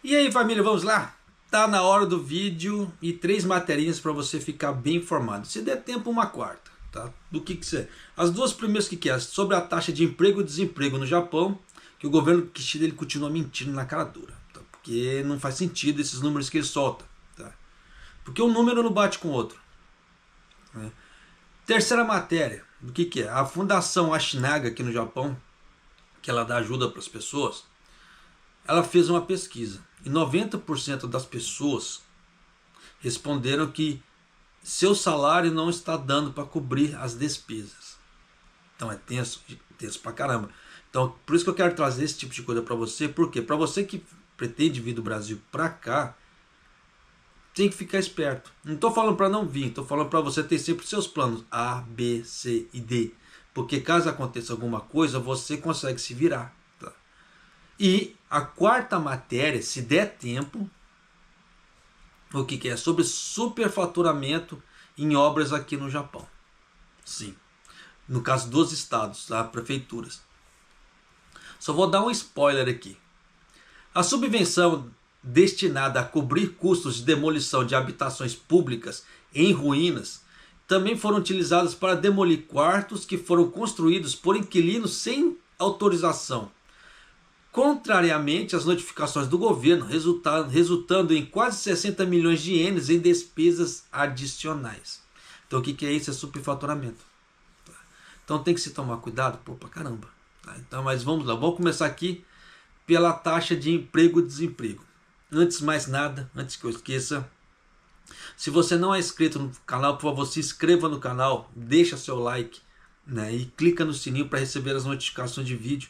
E aí, família, vamos lá? Tá na hora do vídeo e 3 materinhas para você ficar bem informado. Se der tempo, uma quarta, tá? Do que você... As duas primeiras que é sobre a taxa de emprego e desemprego no Japão, que o governo Kishida ele continua mentindo na cara dura, tá? Porque não faz sentido esses números que ele solta, tá? Porque um número não bate com o outro, né? Terceira matéria, do que é? A Fundação Ashinaga aqui no Japão, que ela dá ajuda para as pessoas, ela fez uma pesquisa e 90% das pessoas responderam que seu salário não está dando para cobrir as despesas. Então é tenso, tenso pra caramba. Então por isso que eu quero trazer esse tipo de coisa para você, porque para você que pretende vir do Brasil para cá, tem que ficar esperto. Não estou falando para não vir, estou falando para você ter sempre seus planos A, B, C e D, porque caso aconteça alguma coisa, você consegue se virar. E a quarta matéria, se der tempo, o que é? Sobre superfaturamento em obras aqui no Japão. Sim, no caso dos estados, das prefeituras. Só vou dar um spoiler aqui. A subvenção destinada a cobrir custos de demolição de habitações públicas em ruínas também foram utilizadas para demolir quartos que foram construídos por inquilinos sem autorização, contrariamente às notificações do governo, resultando em quase 60 milhões de ienes em despesas adicionais. Então o que é isso? É superfaturamento. Então tem que se tomar cuidado, pô, pra caramba. Então, mas vamos lá, vamos começar aqui pela taxa de emprego e desemprego. Antes de mais nada, antes que eu esqueça, se você não é inscrito no canal, por favor, se inscreva no canal, deixa seu like, né, e clica no sininho para receber as notificações de vídeo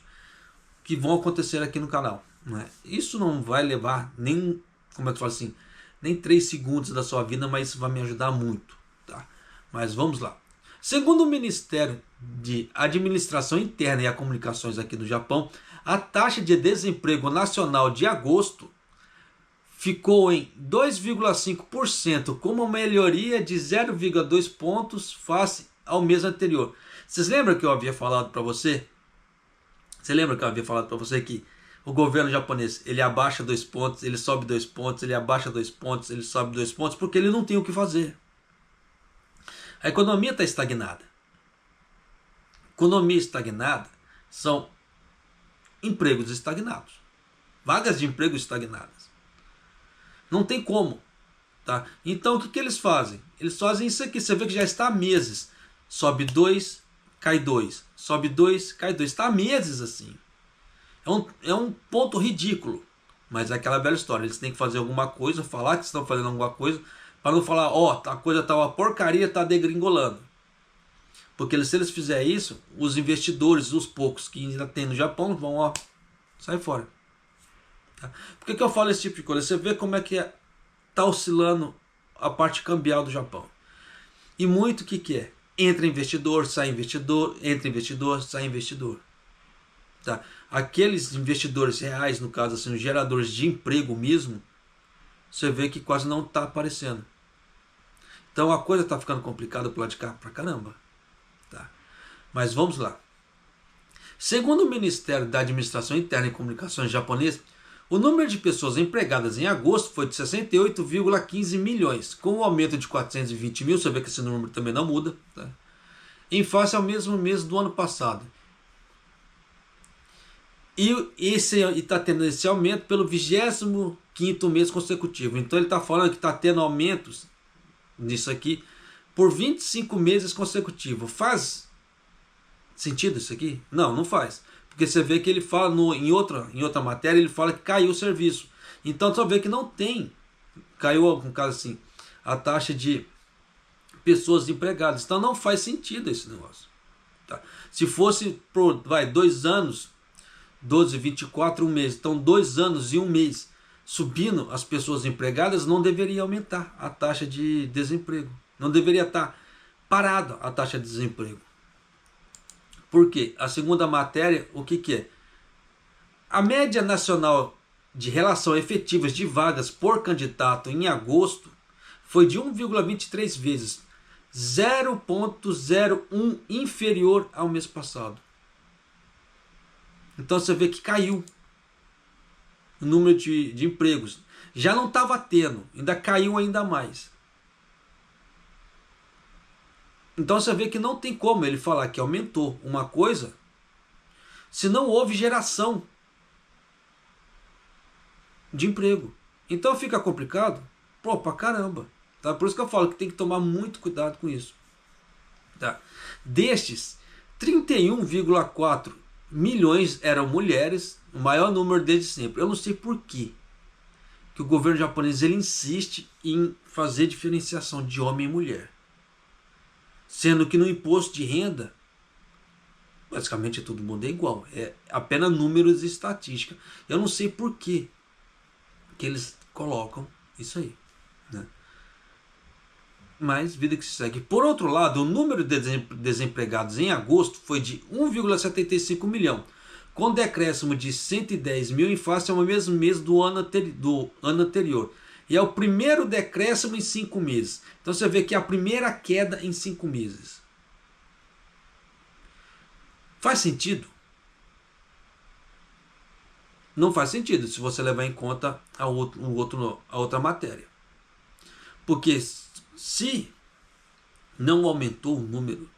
que vão acontecer aqui no canal, né? Isso não vai levar nem, como é que eu falo assim, nem 3 segundos da sua vida, mas isso vai me ajudar muito, tá? Mas vamos lá. Segundo o Ministério de Administração Interna e Comunicações aqui do Japão, a taxa de desemprego nacional de agosto ficou em 2,5%, com uma melhoria de 0,2 pontos face ao mês anterior. Vocês lembram que eu havia falado para você? Você lembra que eu havia falado para você que o governo japonês, ele abaixa 2 pontos, ele sobe 2 pontos, ele abaixa 2 pontos, ele sobe 2 pontos, porque ele não tem o que fazer. A economia está estagnada. Economia estagnada são empregos estagnados, vagas de emprego estagnadas. Não tem como, tá? Então o que eles fazem? Eles fazem isso aqui, você vê que já está há meses. Sobe 2, cai 2, sobe 2, cai 2. Está há meses assim. É um ponto ridículo. Mas é aquela velha história. Eles têm que fazer alguma coisa, falar que estão fazendo alguma coisa, para não falar, ó, a coisa tá uma porcaria, tá degringolando. Porque se eles fizerem isso, os investidores, os poucos que ainda tem no Japão, vão, ó, sai fora. Tá? Por que eu falo esse tipo de coisa? Você vê como é que tá oscilando a parte cambial do Japão. E muito o que é? Entra investidor, sai investidor, entra investidor, sai investidor. Tá? Aqueles investidores reais, no caso assim, os geradores de emprego mesmo, você vê que quase não está aparecendo. Então a coisa está ficando complicada por lá de cá pra caramba. Tá? Mas vamos lá. Segundo o Ministério da Administração Interna e Comunicações japonês, o número de pessoas empregadas em agosto foi de 68,15 milhões, com um aumento de 420 mil, você vê que esse número também não muda, tá? Em face ao mesmo mês do ano passado. E está tendo esse aumento pelo 25º mês consecutivo. Então ele está falando que está tendo aumentos nisso aqui por 25 meses consecutivos. Faz sentido isso aqui? Não, não faz. Porque você vê que ele fala em outra matéria, ele fala que caiu o serviço. Então você vê que não tem. Caiu, no caso assim, a taxa de pessoas empregadas. Então não faz sentido esse negócio. Tá? Se fosse por 2 anos, 12, 24, um mês. Então 2 anos e 1 mês subindo as pessoas empregadas, não deveria aumentar a taxa de desemprego. Não deveria estar parada a taxa de desemprego. Por quê? A segunda matéria, o que é? A média nacional de relação efetivas de vagas por candidato em agosto foi de 1,23 vezes, 0,01 inferior ao mês passado. Então você vê que caiu. o número de empregos. Já não estava tendo, ainda caiu ainda mais. Então você vê que não tem como ele falar que aumentou uma coisa se não houve geração de emprego. Então fica complicado, pô, pra caramba. Tá? Por isso que eu falo que tem que tomar muito cuidado com isso. Tá? Destes, 31,4 milhões eram mulheres, o maior número desde sempre. Eu não sei por quê que o governo japonês ele insiste em fazer diferenciação de homem e mulher. Sendo que no imposto de renda, basicamente todo mundo é igual. É apenas números e estatística. Eu não sei por quê que eles colocam isso aí. Né? Mas vida que se segue. Por outro lado, o número de desempregados em agosto foi de 1,75 milhão, com decréscimo de 110 mil em face ao mesmo mês do ano anterior. E é o primeiro decréscimo em 5 meses. Então você vê que é a primeira queda em 5 meses. Faz sentido? Não faz sentido se você levar em conta a outra matéria. Porque se não aumentou o número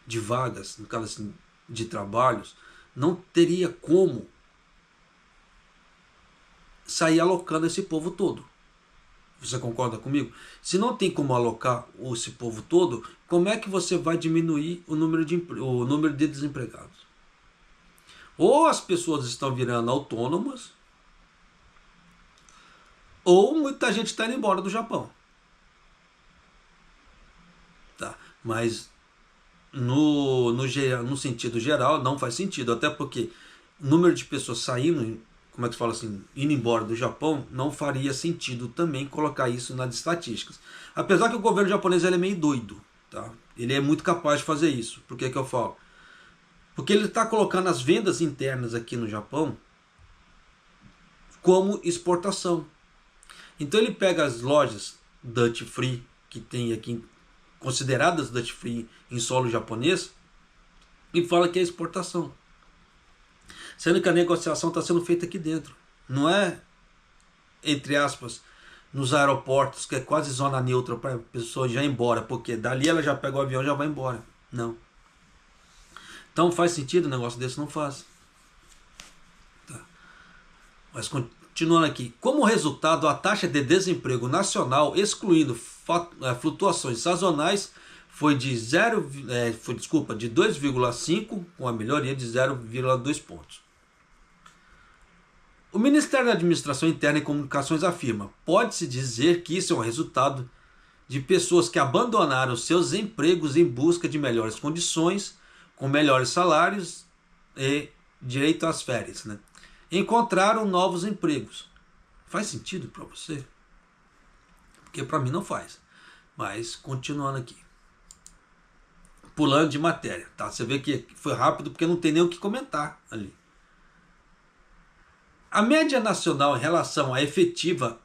de vagas, no caso assim, de trabalhos, não teria como sair alocando esse povo todo. Você concorda comigo? Se não tem como alocar esse povo todo, como é que você vai diminuir o número de desempregados? Ou as pessoas estão virando autônomas, ou muita gente está indo embora do Japão. Tá? Mas no sentido geral não faz sentido, até porque o número de pessoas saindo, como é que se fala assim, indo embora do Japão, não faria sentido também colocar isso nas estatísticas. Apesar que o governo japonês ele é meio doido, tá? Ele é muito capaz de fazer isso. Por que que eu falo? Porque ele está colocando as vendas internas aqui no Japão como exportação. Então ele pega as lojas duty free que tem aqui, consideradas duty free em solo japonês, e fala que é exportação. Sendo que a negociação está sendo feita aqui dentro. Não é, entre aspas, nos aeroportos, que é quase zona neutra para a pessoa já ir embora, porque dali ela já pega o avião e já vai embora. Não. Então faz sentido um negócio desse? Não faz. Tá. Mas continuando aqui. Como resultado, a taxa de desemprego nacional, excluindo flutuações sazonais, foi de 2,5, com a melhoria de 0,2 pontos. O Ministério da Administração Interna e Comunicações afirma: pode-se dizer que isso é um resultado de pessoas que abandonaram seus empregos em busca de melhores condições, com melhores salários e direito às férias, né? Encontraram novos empregos. Faz sentido para você? Porque para mim não faz. Mas continuando aqui. Pulando de matéria, tá? Você vê que foi rápido porque não tem nem o que comentar ali. A média nacional em relação à efetiva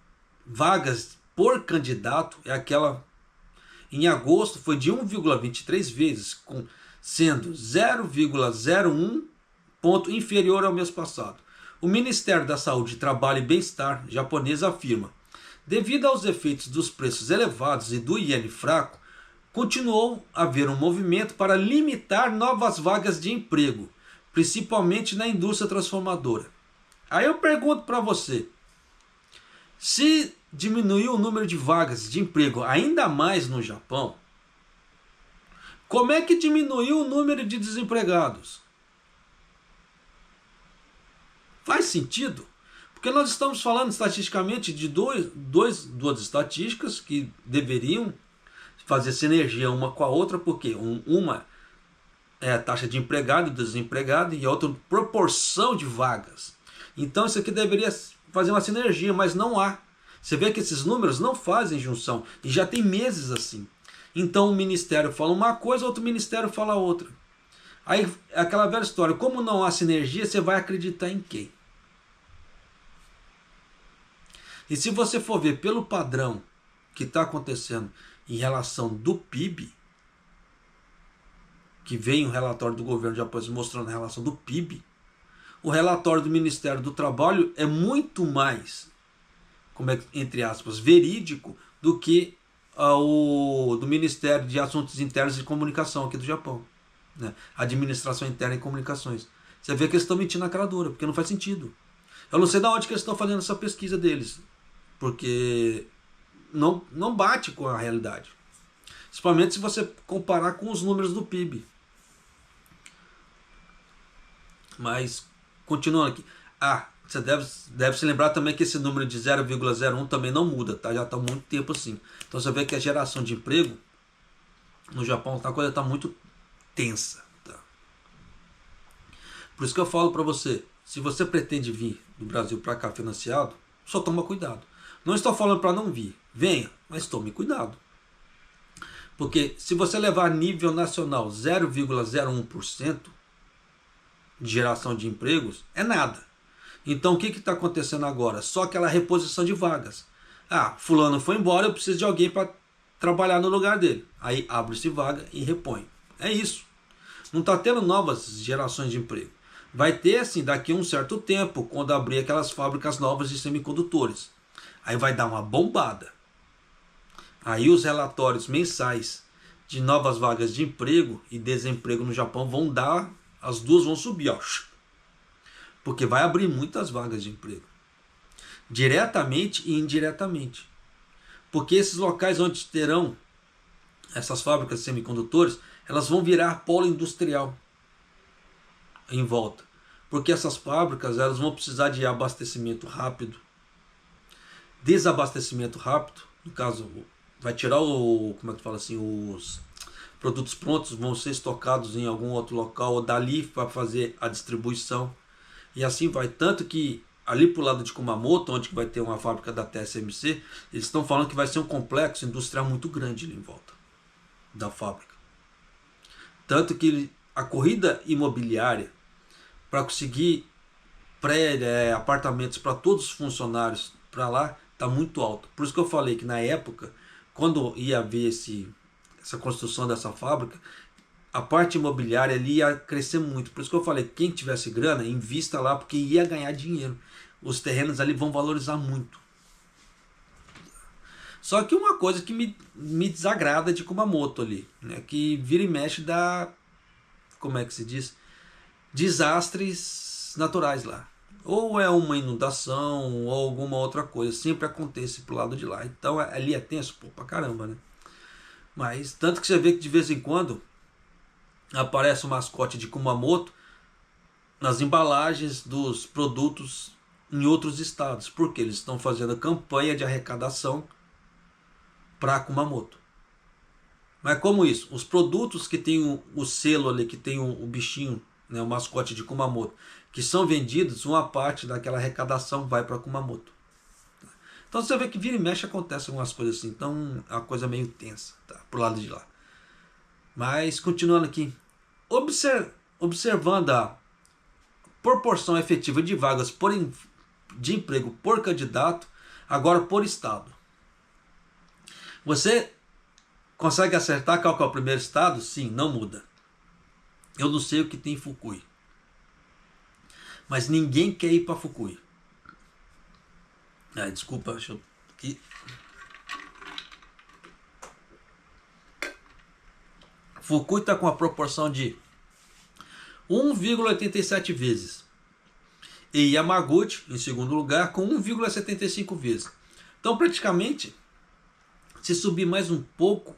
vagas por candidato é aquela em agosto foi de 1,23 vezes, sendo 0,01 ponto inferior ao mês passado. O Ministério da Saúde, Trabalho e Bem-Estar japonês afirma: devido aos efeitos dos preços elevados e do iene fraco, continuou a haver um movimento para limitar novas vagas de emprego, principalmente na indústria transformadora. Aí eu pergunto para você, se diminuiu o número de vagas de emprego ainda mais no Japão, como é que diminuiu o número de desempregados? Faz sentido? Porque nós estamos falando estatisticamente de duas estatísticas que deveriam fazer sinergia uma com a outra, porque uma é a taxa de empregado e desempregado e a outra proporção de vagas. Então isso aqui deveria fazer uma sinergia, mas não há. Você vê que esses números não fazem junção e já tem meses assim. Então um ministério fala uma coisa, outro ministério fala outra. Aí aquela velha história, como não há sinergia, você vai acreditar em quem? E se você for ver pelo padrão que está acontecendo em relação do PIB, que vem um relatório do governo japonês mostrando a relação do PIB, o relatório do Ministério do Trabalho é muito mais, como é, entre aspas, verídico do que o do Ministério de Assuntos Internos e Comunicação aqui do Japão, né? Administração Interna e Comunicações. Você vê que eles estão mentindo na cara dura, porque não faz sentido. Eu não sei de onde que eles estão fazendo essa pesquisa deles, porque não bate com a realidade. Principalmente se você comparar com os números do PIB. Mas, continuando aqui. Você deve se lembrar também que esse número de 0,01 também não muda, tá? Já está há muito tempo assim. Então você vê que a geração de emprego no Japão, a coisa está muito tensa. Tá? Por isso que eu falo para você, se você pretende vir do Brasil para cá financiado, só toma cuidado. Não estou falando para não vir, venha, mas tome cuidado. Porque se você levar a nível nacional 0,01% de geração de empregos, é nada. Então o que está acontecendo agora? Só aquela reposição de vagas. Fulano foi embora, eu preciso de alguém para trabalhar no lugar dele. Aí abre-se vaga e repõe. É isso. Não está tendo novas gerações de emprego. Vai ter assim daqui a um certo tempo, quando abrir aquelas fábricas novas de semicondutores. Aí vai dar uma bombada. Aí os relatórios mensais de novas vagas de emprego e desemprego no Japão vão dar, as duas vão subir, ó. Porque vai abrir muitas vagas de emprego. Diretamente e indiretamente. Porque esses locais onde terão essas fábricas de semicondutores, elas vão virar polo industrial em volta. Porque essas fábricas elas vão precisar de abastecimento rápido, desabastecimento rápido. No caso, vai tirar como é que fala assim, os produtos prontos vão ser estocados em algum outro local ou dali para fazer a distribuição. E assim vai, tanto que ali pro lado de Kumamoto, onde vai ter uma fábrica da TSMC, eles estão falando que vai ser um complexo industrial muito grande ali em volta da fábrica. Tanto que a corrida imobiliária para conseguir apartamentos para todos os funcionários para lá está muito alta. Por isso que eu falei que na época, quando ia haver essa construção dessa fábrica, a parte imobiliária ali ia crescer muito. Por isso que eu falei, quem tivesse grana, invista lá, porque ia ganhar dinheiro. Os terrenos ali vão valorizar muito. Só que uma coisa que me desagrada de Kumamoto ali, né, que vira e mexe dá, como é que se diz? Desastres naturais lá. Ou é uma inundação, ou alguma outra coisa. Sempre acontece pro lado de lá. Então ali é tenso, pra caramba, né? Mas tanto que você vê que de vez em quando aparece o mascote de Kumamoto nas embalagens dos produtos em outros estados, porque eles estão fazendo campanha de arrecadação para Kumamoto. Mas como isso? Os produtos que tem o selo ali, que tem o bichinho, né, o mascote de Kumamoto, que são vendidos, uma parte daquela arrecadação vai para Kumamoto. Então você vê que vira e mexe acontece algumas coisas assim, então é uma coisa meio tensa, tá, pro lado de lá. Mas continuando aqui, observando a proporção efetiva de vagas de emprego por candidato, agora por estado. Você consegue acertar qual que é o primeiro estado? Sim, não muda. Eu não sei o que tem em Fukui. Mas ninguém quer ir para Fukui. Desculpa, deixa eu aqui. Fukui está com uma proporção de 1,87 vezes. E Yamaguchi, em segundo lugar, com 1,75 vezes. Então, praticamente, se subir mais um pouco,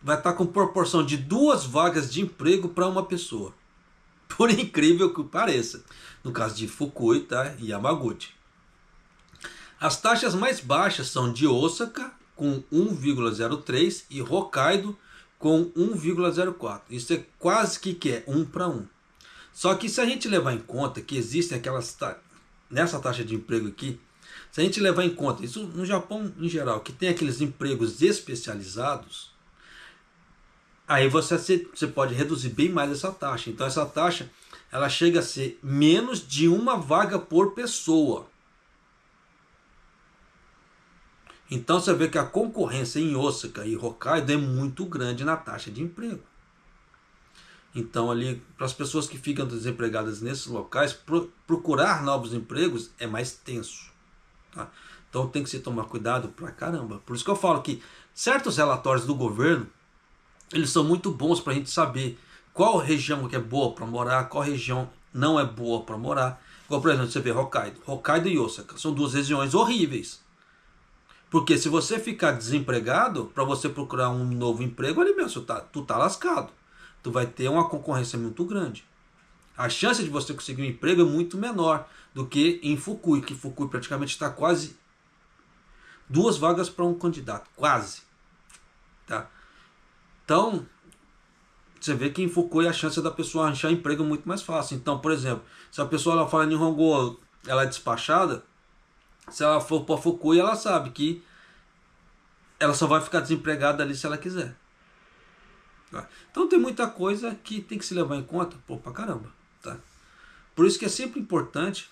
vai estar com proporção de 2 vagas de emprego para uma pessoa. Por incrível que pareça. No caso de Fukui, tá? E Yamaguchi. As taxas mais baixas são de Osaka, com 1,03, e Hokkaido, com 1,04. Isso é quase que é 1 para 1. Só que se a gente levar em conta que existem aquelas nessa taxa de emprego aqui, se a gente levar em conta isso no Japão em geral, que tem aqueles empregos especializados, aí você pode reduzir bem mais essa taxa. Então essa taxa ela chega a ser menos de uma vaga por pessoa. Então você vê que a concorrência em Osaka e Hokkaido é muito grande na taxa de emprego. Então ali, para as pessoas que ficam desempregadas nesses locais, procurar novos empregos é mais tenso, tá? Então tem que se tomar cuidado pra caramba. Por isso que eu falo que certos relatórios do governo, eles são muito bons para a gente saber qual região que é boa para morar, qual região não é boa para morar. Igual, por exemplo, você vê Hokkaido e Osaka, são duas regiões horríveis. Porque se você ficar desempregado, para você procurar um novo emprego, ali mesmo, tu tá lascado. Tu vai ter uma concorrência muito grande. A chance de você conseguir um emprego é muito menor do que em Fukui, que Fukui praticamente está quase 2 vagas para um candidato, quase. Tá? Então, você vê que em Fukui a chance da pessoa achar emprego é muito mais fácil. Então, por exemplo, se a pessoa ela fala Nihongo, ela é despachada, se ela for para Fukui, ela sabe que ela só vai ficar desempregada ali se ela quiser. Tá? Então tem muita coisa que tem que se levar em conta, pô, pra caramba. Tá? Por isso que é sempre importante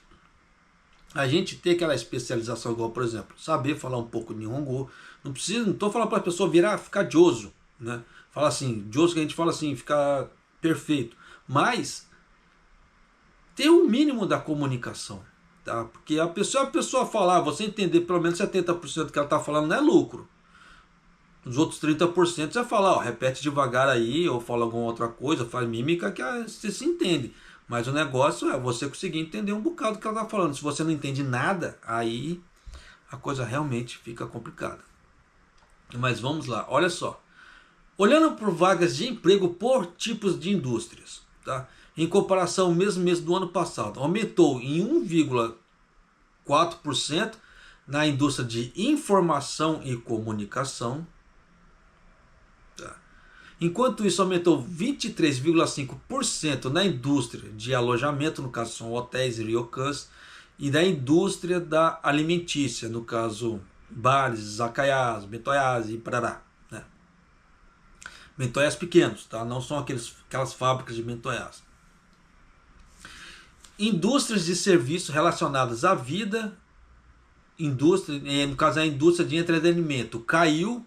a gente ter aquela especialização, igual, por exemplo, saber falar um pouco de Nihongo. Não estou falando para a pessoa ficar joso, né? Falar assim, joso que a gente fala assim, ficar perfeito. Mas ter um mínimo da comunicação, tá? Porque a pessoa falar, você entender pelo menos 70% do que ela está falando não é lucro. Os outros 30% você fala, ó, repete devagar aí, ou fala alguma outra coisa, faz mímica que você se entende. Mas o negócio é você conseguir entender um bocado do que ela está falando. Se você não entende nada, aí a coisa realmente fica complicada. Mas vamos lá, olha só. Olhando por vagas de emprego por tipos de indústrias, tá? Em comparação ao mesmo mês do ano passado, aumentou em 1,4% na indústria de informação e comunicação. Enquanto isso, aumentou 23,5% na indústria de alojamento, no caso são hotéis e ryokans, e da indústria da alimentícia, no caso bares, izakayas, bentoyas e parará. Né? Bentoyas pequenos, tá? Não são aquelas fábricas de bentoyas. Indústrias de serviços relacionadas à vida, no caso a indústria de entretenimento, caiu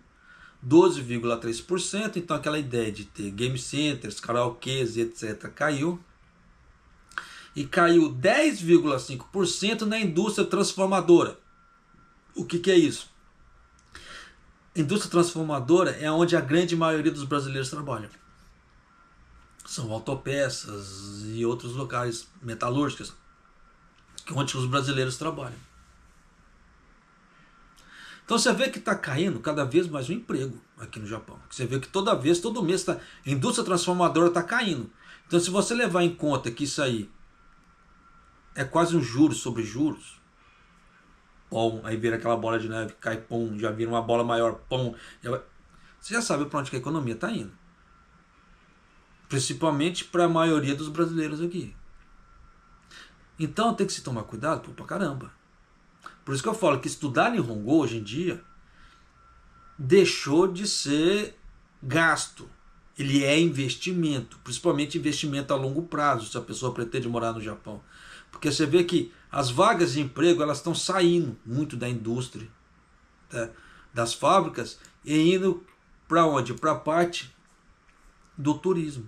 12,3%, então aquela ideia de ter game centers, karaokês, etc. caiu. E caiu 10,5% na indústria transformadora. O que é isso? Indústria transformadora é onde a grande maioria dos brasileiros trabalham. São autopeças e outros locais metalúrgicos, onde os brasileiros trabalham. Então você vê que está caindo cada vez mais o emprego aqui no Japão. Você vê que todo mês, a indústria transformadora está caindo. Então se você levar em conta que isso aí é quase um juros sobre juros, pom, aí vira aquela bola de neve, cai, pom, já vira uma bola maior, pom, você já sabe para onde que a economia está indo. Principalmente para a maioria dos brasileiros aqui. Então tem que se tomar cuidado, pô, pra caramba. Por isso que eu falo que estudar Nihongo hoje em dia deixou de ser gasto. Ele é investimento, principalmente investimento a longo prazo, se a pessoa pretende morar no Japão. Porque você vê que as vagas de emprego elas estão saindo muito da indústria, tá? Das fábricas, e indo para onde? Para a parte do turismo.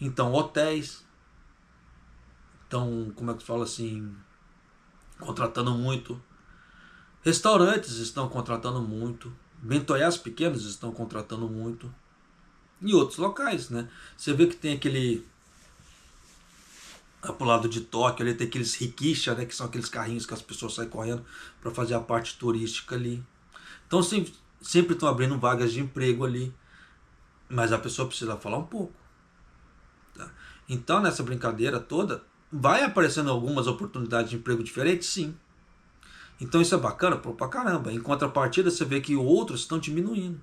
Então, hotéis, então, como é que fala assim, contratando muito. Restaurantes estão contratando muito. Bentoyás pequenos estão contratando muito. E outros locais, né? Você vê que tem aquele... Pro lado de Tóquio, ali tem aqueles rikisha, né? Que são aqueles carrinhos que as pessoas saem correndo para fazer a parte turística ali. Então sempre estão abrindo vagas de emprego ali. Mas a pessoa precisa falar um pouco. Tá? Então nessa brincadeira toda, vai aparecendo algumas oportunidades de emprego diferentes, sim. Então isso é bacana, pô, pra caramba. Em contrapartida, você vê que outros estão diminuindo.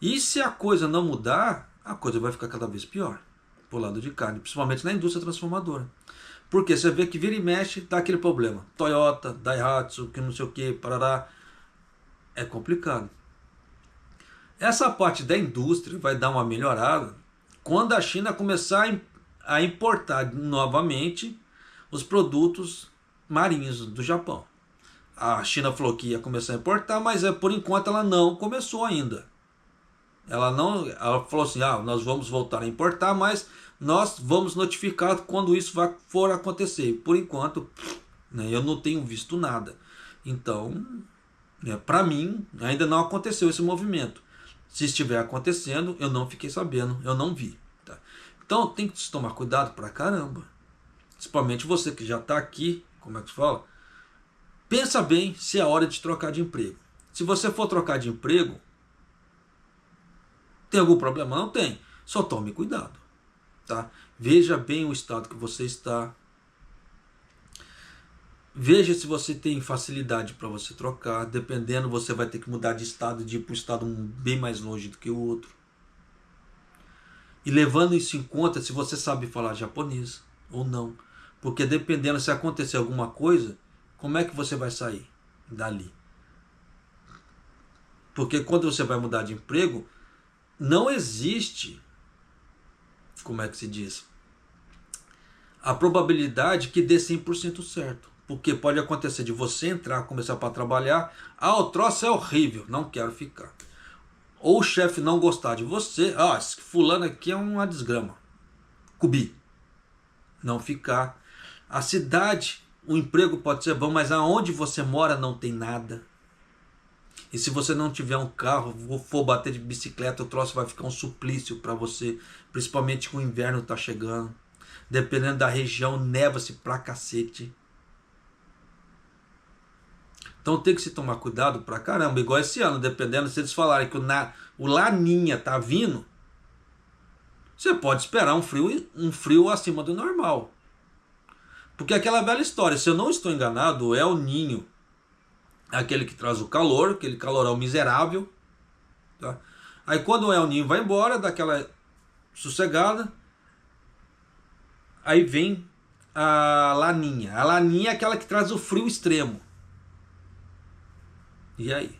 E se a coisa não mudar, a coisa vai ficar cada vez pior. Pro lado de carne, principalmente na indústria transformadora. Porque você vê que vira e mexe, dá aquele problema. Toyota, Daihatsu, que não sei o que, parará. É complicado. Essa parte da indústria vai dar uma melhorada quando a China começar a importar novamente os produtos marinhos do Japão. A China falou que ia começar a importar, mas por enquanto ela não começou ainda. Ela falou assim, nós vamos voltar a importar, mas nós vamos notificar quando isso for acontecer. Por enquanto, né, eu não tenho visto nada. Então, para mim, ainda não aconteceu esse movimento. Se estiver acontecendo, eu não fiquei sabendo, eu não vi. Tá? Então tem que se tomar cuidado pra caramba. Principalmente você que já está aqui, como é que se fala? Pensa bem se é hora de trocar de emprego. Se você for trocar de emprego, tem algum problema? Não tem. Só tome cuidado. Tá? Veja bem o estado que você está. Veja se você tem facilidade para você trocar. Dependendo, você vai ter que mudar de estado, de ir para um estado bem mais longe do que o outro. E levando isso em conta, se você sabe falar japonês ou não. Porque dependendo se acontecer alguma coisa, como é que você vai sair dali? Porque quando você vai mudar de emprego, não existe, como é que se diz? A probabilidade que dê 100% certo. Porque pode acontecer de você entrar, começar para trabalhar, o troço é horrível, não quero ficar. Ou o chefe não gostar de você, esse fulano aqui é uma desgrama. Cubi. Não ficar. A cidade, o emprego pode ser bom, mas aonde você mora não tem nada. E se você não tiver um carro, for bater de bicicleta, o troço vai ficar um suplício para você, principalmente que o inverno está chegando. Dependendo da região, neva-se pra cacete. Então tem que se tomar cuidado pra caramba, igual esse ano, dependendo se eles falarem que o Laninha tá vindo, você pode esperar um frio acima do normal. Porque aquela velha história, se eu não estou enganado, o El Ninho, aquele que traz o calor, aquele calorão miserável. Tá? Aí quando o El Ninho vai embora, dá aquela sossegada, aí vem a Laninha. A Laninha é aquela que traz o frio extremo. E aí?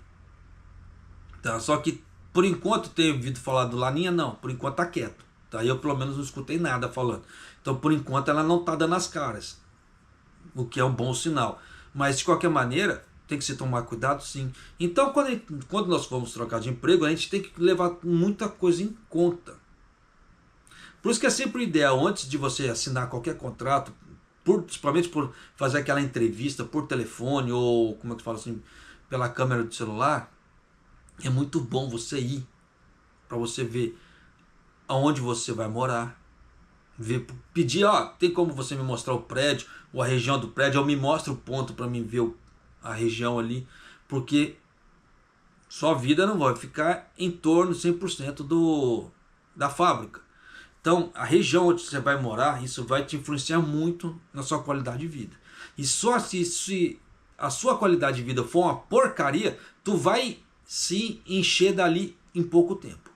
Tá, só que por enquanto tenho ouvido falar do Laninha, não. Por enquanto tá quieto. Tá? Eu pelo menos não escutei nada falando. Então por enquanto ela não tá dando as caras. O que é um bom sinal. Mas de qualquer maneira, tem que se tomar cuidado sim. Então quando nós vamos trocar de emprego, a gente tem que levar muita coisa em conta. Por isso que é sempre o ideal, antes de você assinar qualquer contrato, principalmente por fazer aquela entrevista por telefone ou, como é que fala assim, pela câmera do celular, é muito bom você ir para você ver aonde você vai morar, pedir, tem como você me mostrar o prédio ou a região do prédio, ou me mostra o ponto para mim ver a região ali, porque sua vida não vai ficar em torno 100% da fábrica. Então, a região onde você vai morar, isso vai te influenciar muito na sua qualidade de vida. E só se a sua qualidade de vida for uma porcaria, tu vai se encher dali em pouco tempo.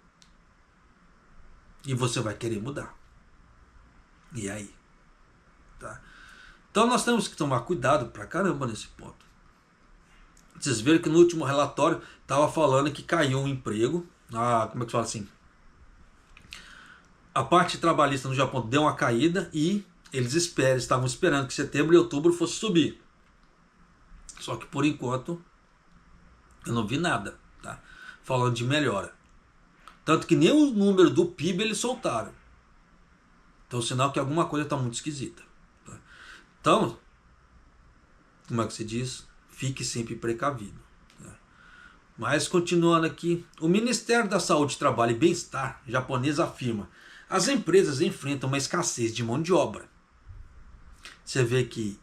E você vai querer mudar. E aí? Tá? Então nós temos que tomar cuidado pra caramba nesse ponto. Vocês viram que no último relatório estava falando que caiu um emprego. Como é que fala assim? A parte trabalhista no Japão deu uma caída e eles estavam esperando que setembro e outubro fosse subir. Só que por enquanto eu não vi nada, tá? Falando de melhora. Tanto que nem o número do PIB eles soltaram. Então sinal que alguma coisa está muito esquisita. Tá? Então, como é que se diz? Fique sempre precavido. Tá? Mas continuando aqui, o Ministério da Saúde, Trabalho e Bem-Estar japonês afirma: as empresas enfrentam uma escassez de mão de obra. Você vê que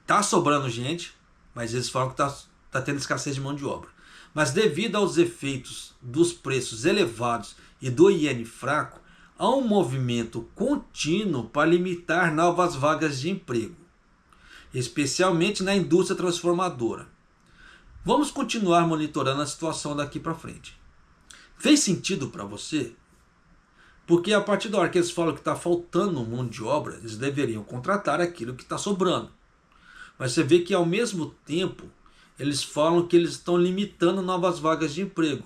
tá sobrando gente, mas eles falam que tá tendo escassez de mão de obra. Mas devido aos efeitos dos preços elevados e do iene fraco, há um movimento contínuo para limitar novas vagas de emprego, especialmente na indústria transformadora. Vamos continuar monitorando a situação daqui para frente. Fez sentido para você? Porque a partir da hora que eles falam que está faltando mão de obra, eles deveriam contratar aquilo que está sobrando. Mas você vê que ao mesmo tempo eles falam que eles estão limitando novas vagas de emprego.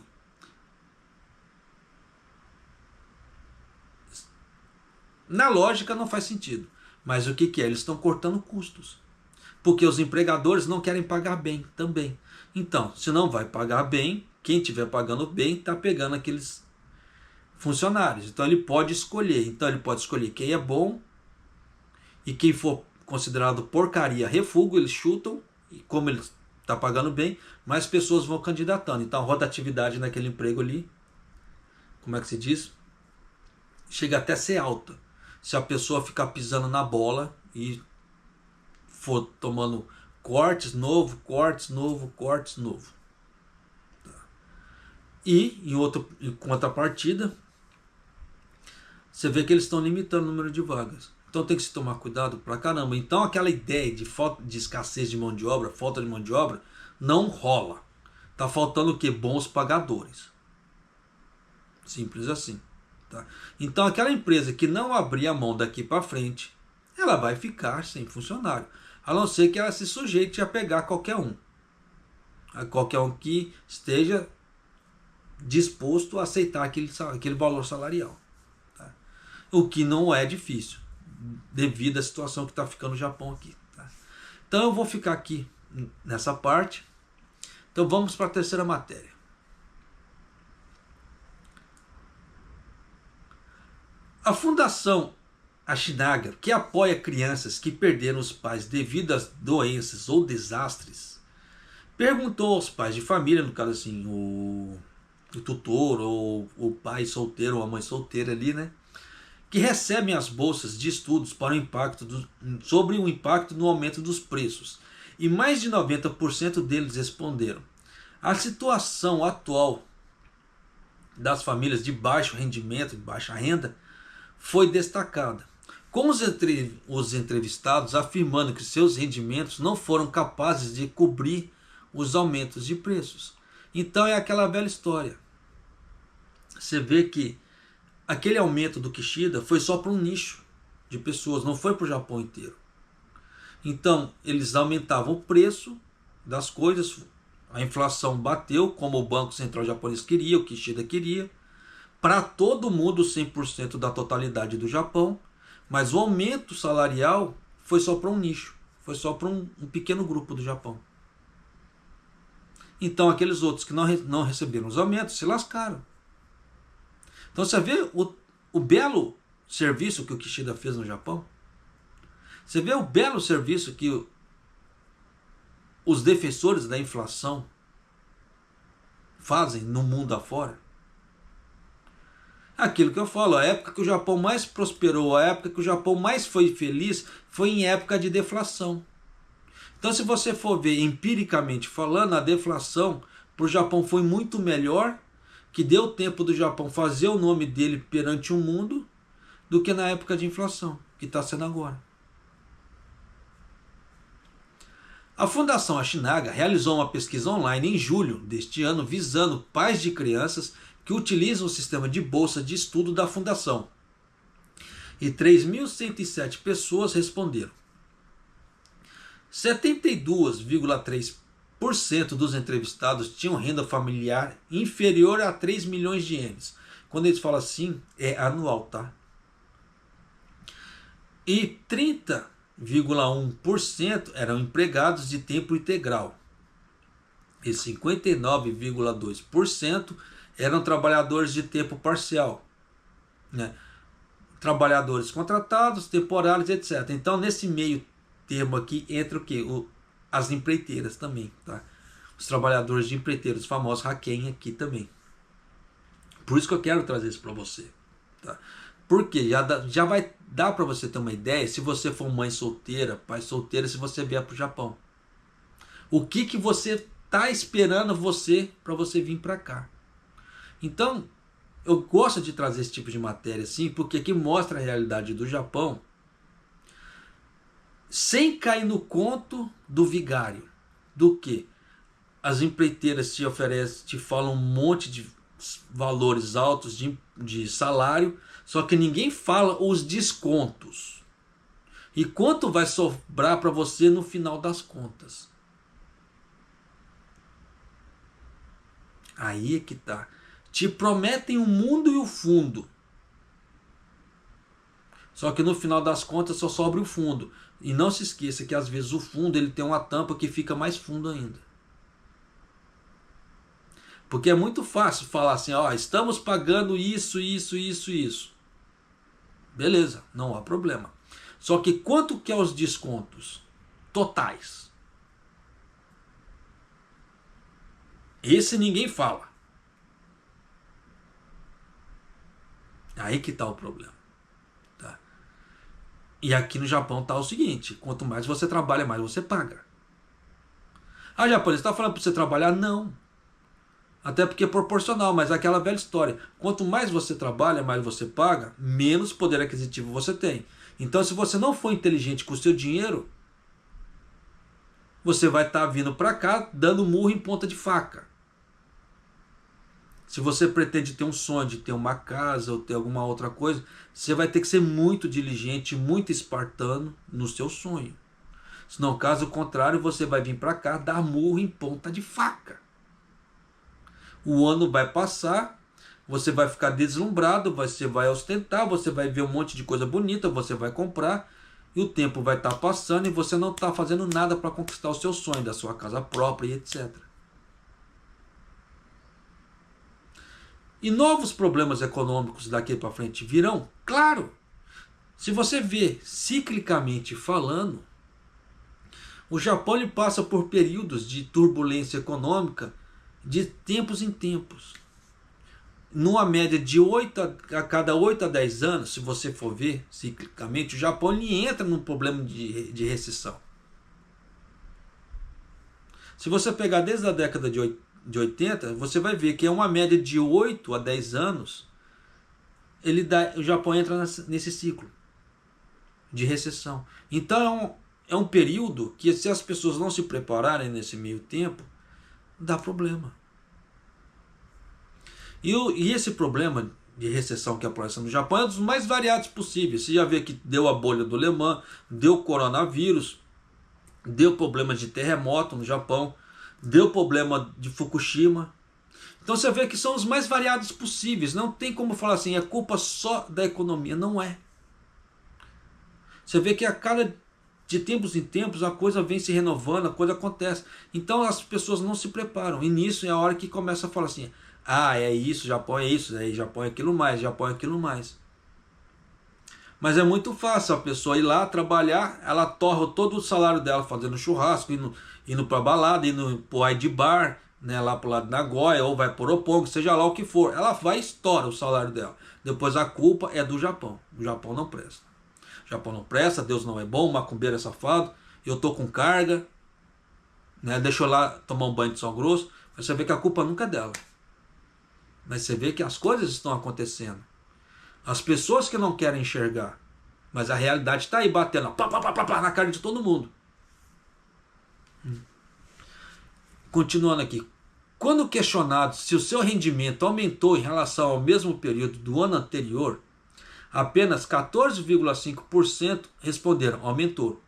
Na lógica não faz sentido. Mas o que é? Eles estão cortando custos. Porque os empregadores não querem pagar bem também. Então, se não vai pagar bem, quem estiver pagando bem está pegando aqueles funcionários. Então ele pode escolher. Então ele pode escolher quem é bom, e quem for considerado porcaria, refúgio, eles chutam, e como ele está pagando bem, mais pessoas vão candidatando. Então a rotatividade naquele emprego ali, como é que se diz? Chega até a ser alta. Se a pessoa ficar pisando na bola e for tomando cortes novo, cortes novo, cortes novo. E em contrapartida, você vê que eles estão limitando o número de vagas. Então tem que se tomar cuidado pra caramba. Então aquela ideia de escassez de mão de obra, falta de mão de obra, não rola. Tá faltando o quê? Bons pagadores. Simples assim. Tá? Então aquela empresa que não abrir a mão daqui para frente, ela vai ficar sem funcionário. A não ser que ela se sujeite a pegar qualquer um. A qualquer um que esteja disposto a aceitar aquele valor salarial. Tá? O que não é difícil, devido à situação que está ficando o Japão aqui. Tá? Então eu vou ficar aqui nessa parte. Então vamos para a terceira matéria. A Fundação Ashinaga, que apoia crianças que perderam os pais devido a doenças ou desastres, perguntou aos pais de família, no caso assim, o tutor ou o pai solteiro ou a mãe solteira ali, né, que recebem as bolsas de estudos para sobre o impacto no aumento dos preços. E mais de 90% deles responderam: a situação atual das famílias de baixo rendimento, de baixa renda, foi destacada, com os entrevistados afirmando que seus rendimentos não foram capazes de cobrir os aumentos de preços. Então é aquela velha história. Você vê que aquele aumento do Kishida foi só para um nicho de pessoas, não foi para o Japão inteiro. Então eles aumentavam o preço das coisas, a inflação bateu, como o Banco Central japonês queria, o Kishida queria, para todo mundo, 100% da totalidade do Japão, mas o aumento salarial foi só para um nicho, foi só para um pequeno grupo do Japão. Então aqueles outros que não receberam os aumentos se lascaram. Então você vê o belo serviço que o Kishida fez no Japão? Você vê o belo serviço que os defensores da inflação fazem no mundo afora? Aquilo que eu falo, a época que o Japão mais prosperou, a época que o Japão mais foi feliz, foi em época de deflação. Então se você for ver empiricamente falando, a deflação para o Japão foi muito melhor, que deu tempo do Japão fazer o nome dele perante o mundo, do que na época de inflação, que está sendo agora. A Fundação Ashinaga realizou uma pesquisa online em julho deste ano, visando pais de crianças que utilizam o sistema de bolsa de estudo da Fundação. E 3.107 pessoas responderam. 72,3% dos entrevistados tinham renda familiar inferior a 3 milhões de ienes. Quando eles falam assim, é anual, tá? E 30,1% eram empregados de tempo integral. E 59,2% eram trabalhadores de tempo parcial, né? Trabalhadores contratados, temporários, etc. Então nesse meio termo aqui entra o que? As empreiteiras também, tá? Os trabalhadores de empreiteiros, os famosos Haken aqui também. Por isso que eu quero trazer isso para você, tá? Porque já vai dar para você ter uma ideia, se você for mãe solteira, pai solteiro, se você vier para o Japão. O que você está esperando para você vir para cá? Então, eu gosto de trazer esse tipo de matéria assim, porque aqui mostra a realidade do Japão, sem cair no conto do vigário, do que as empreiteiras te oferecem, te falam um monte de valores altos de salário, só que ninguém fala os descontos. E quanto vai sobrar para você no final das contas? Aí é que tá. Te prometem o mundo e o fundo. Só que no final das contas só sobra o fundo. E não se esqueça que às vezes o fundo ele tem uma tampa que fica mais fundo ainda. Porque é muito fácil falar assim, ó, estamos pagando isso, isso, isso, isso. Beleza, não há problema. Só que quanto que é os descontos totais? Esse ninguém fala. Aí que está o problema. Tá? E aqui no Japão está o seguinte, quanto mais você trabalha, mais você paga. Ah, japonês, você está falando para você trabalhar? Não. Até porque é proporcional, mas é aquela velha história. Quanto mais você trabalha, mais você paga, menos poder aquisitivo você tem. Então, se você não for inteligente com o seu dinheiro, você vai estar vindo para cá dando murro em ponta de faca. Se você pretende ter um sonho de ter uma casa ou ter alguma outra coisa, você vai ter que ser muito diligente, muito espartano no seu sonho. Senão, caso contrário, você vai vir para cá dar murro em ponta de faca. O ano vai passar, você vai ficar deslumbrado, você vai ostentar, você vai ver um monte de coisa bonita, você vai comprar, e o tempo vai estar passando e você não está fazendo nada para conquistar o seu sonho da sua casa própria e etc. E novos problemas econômicos daqui para frente virão? Claro! Se você vê ciclicamente falando, o Japão ele passa por períodos de turbulência econômica de tempos em tempos. Numa média de a cada 8 a 10 anos, se você for ver ciclicamente, o Japão ele entra num problema de recessão. Se você pegar desde a década de 80, você vai ver que é uma média de 8 a 10 anos, o Japão entra nesse ciclo de recessão. Então é um período que, se as pessoas não se prepararem nesse meio tempo, dá problema. E esse problema de recessão que aparece no Japão é dos mais variados possíveis. Você já vê que deu a bolha do Lehman, deu coronavírus, deu problema de terremoto no Japão, deu problema de Fukushima. Então você vê que são os mais variados possíveis. Não tem como falar assim, é culpa só da economia. Não é. Você vê que de tempos em tempos a coisa vem se renovando, a coisa acontece. Então as pessoas não se preparam. E nisso é a hora que começa a falar assim, ah, é isso, Japão é isso, Japão é aquilo mais, Japão é aquilo mais. Mas é muito fácil a pessoa ir lá trabalhar, ela torra todo o salário dela fazendo churrasco, indo para balada, indo pro de bar, né, lá pro lado de Nagoya, ou vai pro Roppongi, seja lá o que for. Ela vai e estoura o salário dela. Depois a culpa é do Japão. O Japão não presta. O Japão não presta, Deus não é bom, o macumbeiro é safado, eu tô com carga, né, deixa eu lá tomar um banho de sal grosso. Mas você vê que a culpa nunca é dela. Mas você vê que as coisas estão acontecendo. As pessoas que não querem enxergar, mas a realidade está aí batendo na cara de todo mundo. Continuando aqui. Quando questionado se o seu rendimento aumentou em relação ao mesmo período do ano anterior, apenas 14,5% responderam aumentou.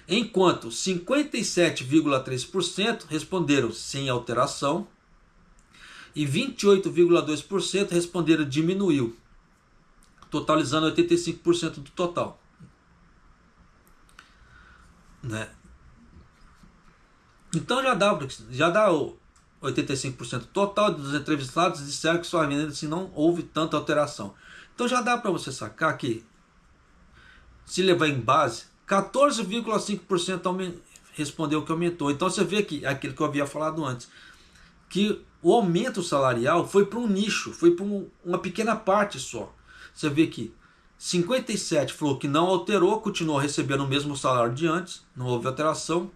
Enquanto 57,3% responderam sem alteração e 28,2% responderam diminuiu, totalizando 85% do total. Né? Então já dá o 85% total dos entrevistados disseram que sua renda se não houve tanta alteração. Então já dá para você sacar que, se levar em base, 14,5% respondeu que aumentou. Então você vê que aquilo que eu havia falado antes, que o aumento salarial foi para um nicho, foi para uma pequena parte só. Você vê que 57 falou que não alterou, continuou recebendo o mesmo salário de antes, não houve alteração.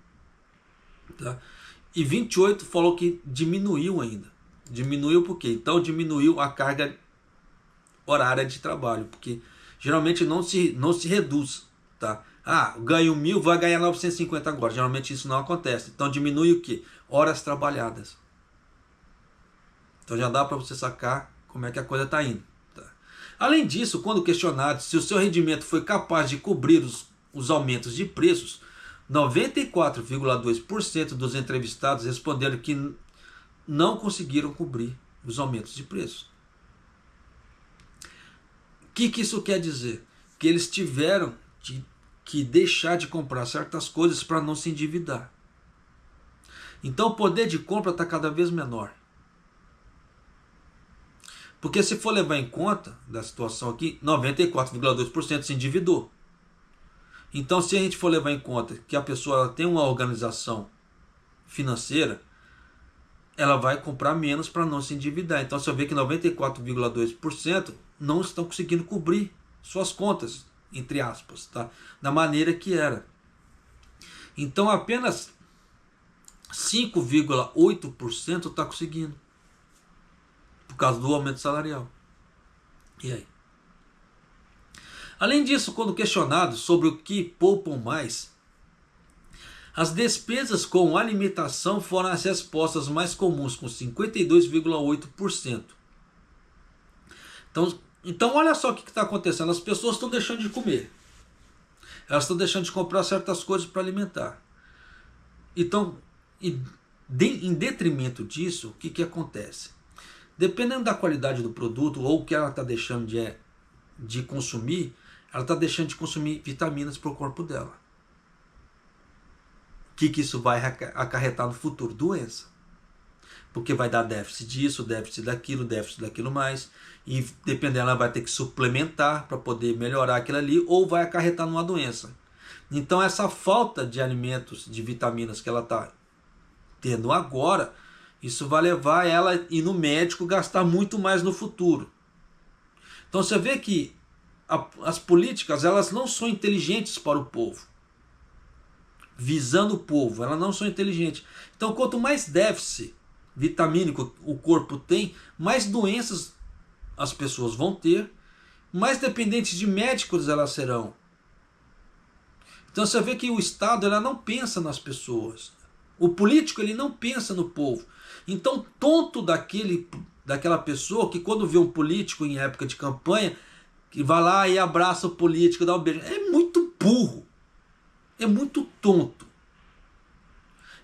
Tá? E 28 falou que diminuiu ainda. Diminuiu por quê? Então diminuiu a carga horária de trabalho, porque geralmente não se reduz. Tá? Ah, ganho 1.000, vai ganhar 950 agora. Geralmente isso não acontece. Então diminui o quê? Horas trabalhadas. Então já dá para você sacar como é que a coisa está indo. Tá? Além disso, quando questionado se o seu rendimento foi capaz de cobrir os aumentos de preços, 94,2% dos entrevistados responderam que não conseguiram cobrir os aumentos de preços. O que isso quer dizer? Que eles tiveram que deixar de comprar certas coisas para não se endividar. Então o poder de compra está cada vez menor. Porque se for levar em conta da situação aqui, 94,2% se endividou. Então, se a gente for levar em conta que a pessoa tem uma organização financeira, ela vai comprar menos para não se endividar. Então você vê que 94,2% não estão conseguindo cobrir suas contas, entre aspas, tá? Da maneira que era. Então apenas 5,8% está conseguindo, por causa do aumento salarial. E aí? Além disso, quando questionados sobre o que poupam mais, as despesas com alimentação foram as respostas mais comuns, com 52,8%. Então olha só o que está acontecendo. As pessoas estão deixando de comer. Elas estão deixando de comprar certas coisas para alimentar. Então, em detrimento disso, o que acontece? Dependendo da qualidade do produto ou o que ela está deixando de consumir, ela está deixando de consumir vitaminas para o corpo dela. O que isso vai acarretar no futuro? Doença. Porque vai dar déficit disso, déficit daquilo mais. E dependendo, ela vai ter que suplementar para poder melhorar aquilo ali, ou vai acarretar numa doença. Então essa falta de alimentos, de vitaminas que ela está tendo agora, isso vai levar ela a ir no médico gastar muito mais no futuro. Então você vê que as políticas, elas não são inteligentes para o povo. Visando o povo, elas não são inteligentes. Então quanto mais déficit vitamínico o corpo tem, mais doenças as pessoas vão ter, mais dependentes de médicos elas serão. Então você vê que o Estado ela não pensa nas pessoas. O político ele não pensa no povo. Então tonto daquela pessoa que quando vê um político em época de campanha, que vai lá e abraça o político, dá um beijo. É muito burro. É muito tonto.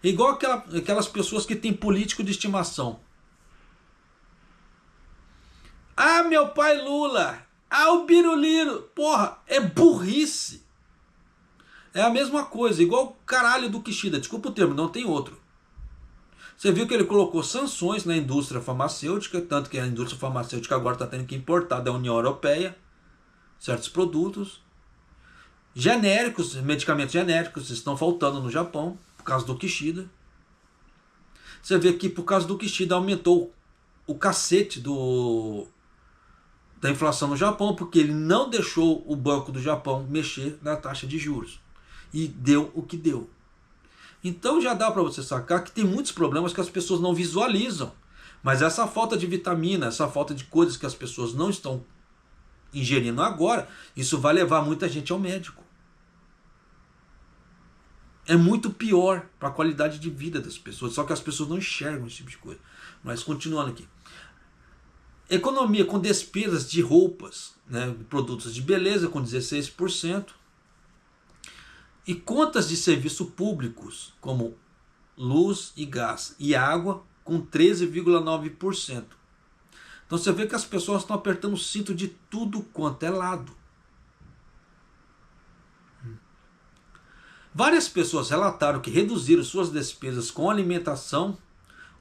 É igual aquelas pessoas que têm político de estimação. Ah, meu pai Lula. Ah, o Biruliro. Porra, é burrice. É a mesma coisa, igual o caralho do Kishida. Desculpa o termo, não tem outro. Você viu que ele colocou sanções na indústria farmacêutica, tanto que a indústria farmacêutica agora está tendo que importar da União Europeia certos produtos. Genéricos, medicamentos genéricos estão faltando no Japão, por causa do Kishida. Você vê que por causa do Kishida aumentou o cacete da inflação no Japão, porque ele não deixou o Banco do Japão mexer na taxa de juros. E deu o que deu. Então já dá para você sacar que tem muitos problemas que as pessoas não visualizam. Mas essa falta de vitamina, essa falta de coisas que as pessoas não estão ingerindo agora, isso vai levar muita gente ao médico. É muito pior para a qualidade de vida das pessoas, só que as pessoas não enxergam esse tipo de coisa. Mas continuando aqui. Economia com despesas de roupas, né, produtos de beleza com 16%. E contas de serviço públicos, como luz e gás e água, com 13,9%. Então você vê que as pessoas estão apertando o cinto de tudo quanto é lado. Várias pessoas relataram que reduziram suas despesas com alimentação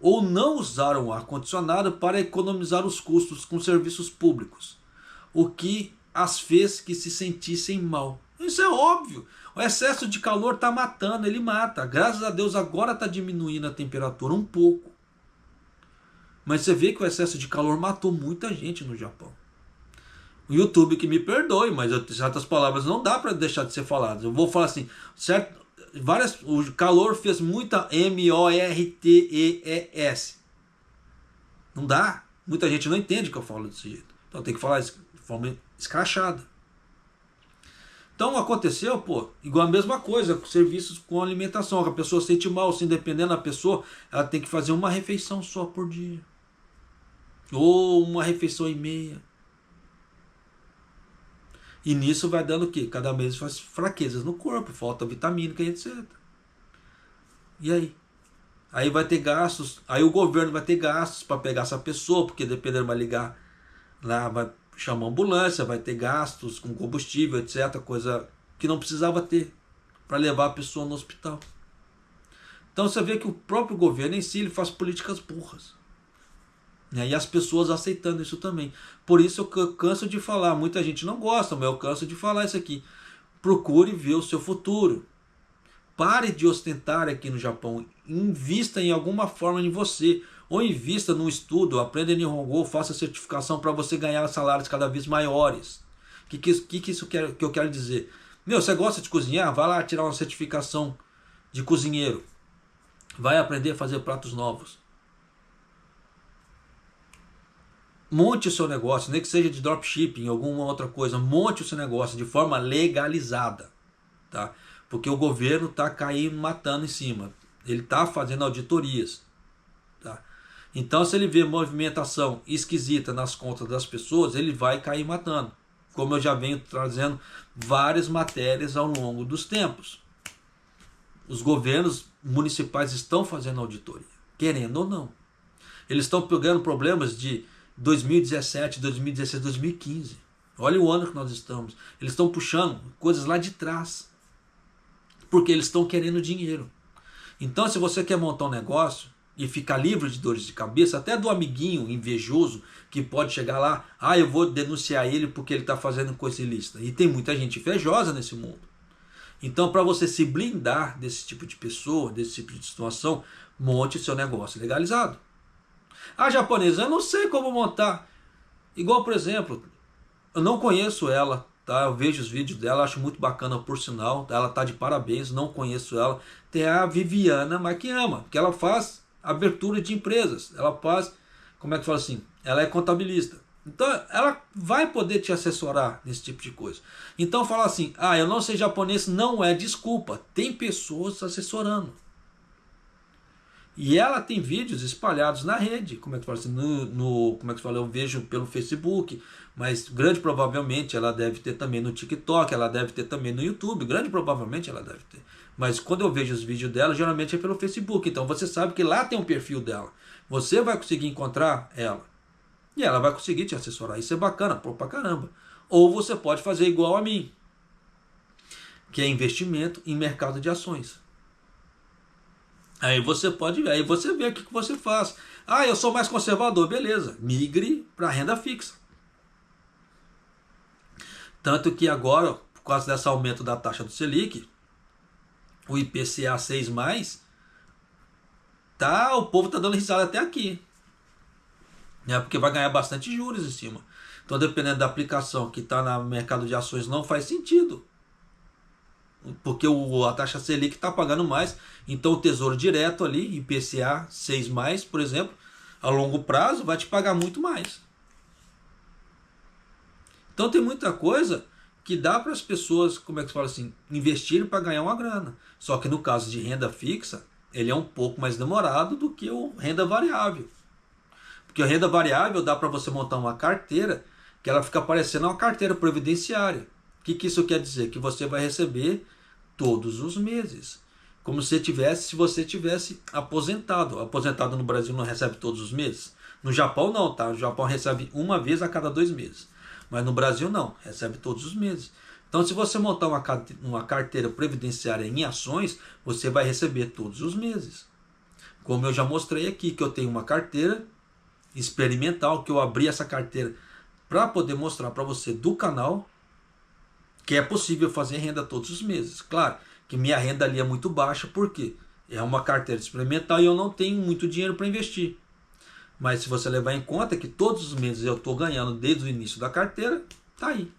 ou não usaram o ar-condicionado para economizar os custos com serviços públicos, o que as fez que se sentissem mal. Isso é óbvio. O excesso de calor está matando, ele mata. Graças a Deus agora está diminuindo a temperatura um pouco. Mas você vê que o excesso de calor matou muita gente no Japão. O YouTube que me perdoe, mas certas palavras não dá para deixar de ser faladas. Eu vou falar assim, o calor fez muita MORTEES. Não dá. Muita gente não entende que eu falo desse jeito. Então tem que falar de forma escrachada. Então aconteceu, igual a mesma coisa, com serviços com alimentação. A pessoa sente mal, se dependendo da pessoa, ela tem que fazer uma refeição só por dia. Ou uma refeição e meia. E nisso vai dando o quê? Cada mês faz fraquezas no corpo, falta vitamina e etc. E aí? Aí vai ter gastos, aí o governo vai ter gastos para pegar essa pessoa, porque dependendo vai ligar lá, vai chamar ambulância, vai ter gastos com combustível, etc. Coisa que não precisava ter para levar a pessoa no hospital. Então você vê que o próprio governo em si ele faz políticas burras. né? E as pessoas aceitando isso também. Por isso eu canso de falar, muita gente não gosta, mas eu canso de falar isso aqui. Procure ver o seu futuro. Pare de ostentar aqui no Japão. Invista em alguma forma em você. Ou invista no estudo, aprenda Nihongo, faça certificação para você ganhar salários cada vez maiores. O que isso que eu quero dizer? Meu, você gosta de cozinhar? Vai lá tirar uma certificação de cozinheiro. Vai aprender a fazer pratos novos. Monte o seu negócio, nem que seja de dropshipping, alguma outra coisa. Monte o seu negócio de forma legalizada. Tá? Porque o governo está caindo, matando em cima. Ele está fazendo auditorias. Tá? Então, se ele vê movimentação esquisita nas contas das pessoas, ele vai cair matando. Como eu já venho trazendo várias matérias ao longo dos tempos. Os governos municipais estão fazendo auditoria, querendo ou não. Eles estão pegando problemas de 2017, 2016, 2015. Olha o ano que nós estamos. Eles estão puxando coisas lá de trás. Porque eles estão querendo dinheiro. Então, se você quer montar um negócio e ficar livre de dores de cabeça, até do amiguinho invejoso que pode chegar lá, eu vou denunciar ele porque ele está fazendo coisa ilícita. E tem muita gente invejosa nesse mundo. Então, para você se blindar desse tipo de pessoa, desse tipo de situação, monte seu negócio legalizado. A japonesa, eu não sei como montar. Igual, por exemplo, eu não conheço ela, tá? Eu vejo os vídeos dela, acho muito bacana, por sinal. Ela tá de parabéns, não conheço ela. Tem a Viviana Makiyama, que ela faz abertura de empresas. Ela faz, como é que fala assim? Ela é contabilista. Então, ela vai poder te assessorar nesse tipo de coisa. Então, falar assim, eu não sei japonês, não é desculpa. Tem pessoas assessorando. E ela tem vídeos espalhados na rede, como é que fala assim, como é que fala, eu vejo pelo Facebook, mas grande provavelmente ela deve ter também no TikTok, ela deve ter também no YouTube, grande provavelmente ela deve ter. Mas quando eu vejo os vídeos dela, geralmente é pelo Facebook, então você sabe que lá tem um perfil dela. Você vai conseguir encontrar ela. E ela vai conseguir te assessorar, isso é bacana, pra caramba. Ou você pode fazer igual a mim, que é investimento em mercado de ações. Aí você pode ver, aí você vê o que você faz. Eu sou mais conservador, beleza. Migre para renda fixa. Tanto que agora, por causa desse aumento da taxa do Selic, o IPCA 6+, o povo tá dando risada até aqui. Porque vai ganhar bastante juros em cima. Então, dependendo da aplicação que está no mercado de ações, não faz sentido. Porque a taxa Selic está pagando mais, então o Tesouro Direto ali, IPCA 6+, por exemplo, a longo prazo vai te pagar muito mais. Então tem muita coisa que dá para as pessoas, como é que se fala assim, investirem para ganhar uma grana. Só que no caso de renda fixa, ele é um pouco mais demorado do que o renda variável. Porque a renda variável dá para você montar uma carteira que ela fica parecendo uma carteira previdenciária. O que isso quer dizer? Que você vai receber todos os meses. Como se você tivesse aposentado. Aposentado no Brasil não recebe todos os meses. No Japão não, tá? O Japão recebe uma vez a cada 2 meses. Mas no Brasil não, recebe todos os meses. Então, se você montar uma carteira previdenciária em ações, você vai receber todos os meses. Como eu já mostrei aqui, que eu tenho uma carteira experimental, que eu abri essa carteira para poder mostrar para você do canal que é possível fazer renda todos os meses. Claro que minha renda ali é muito baixa, porque é uma carteira experimental e eu não tenho muito dinheiro para investir. Mas se você levar em conta que todos os meses eu estou ganhando desde o início da carteira, tá aí.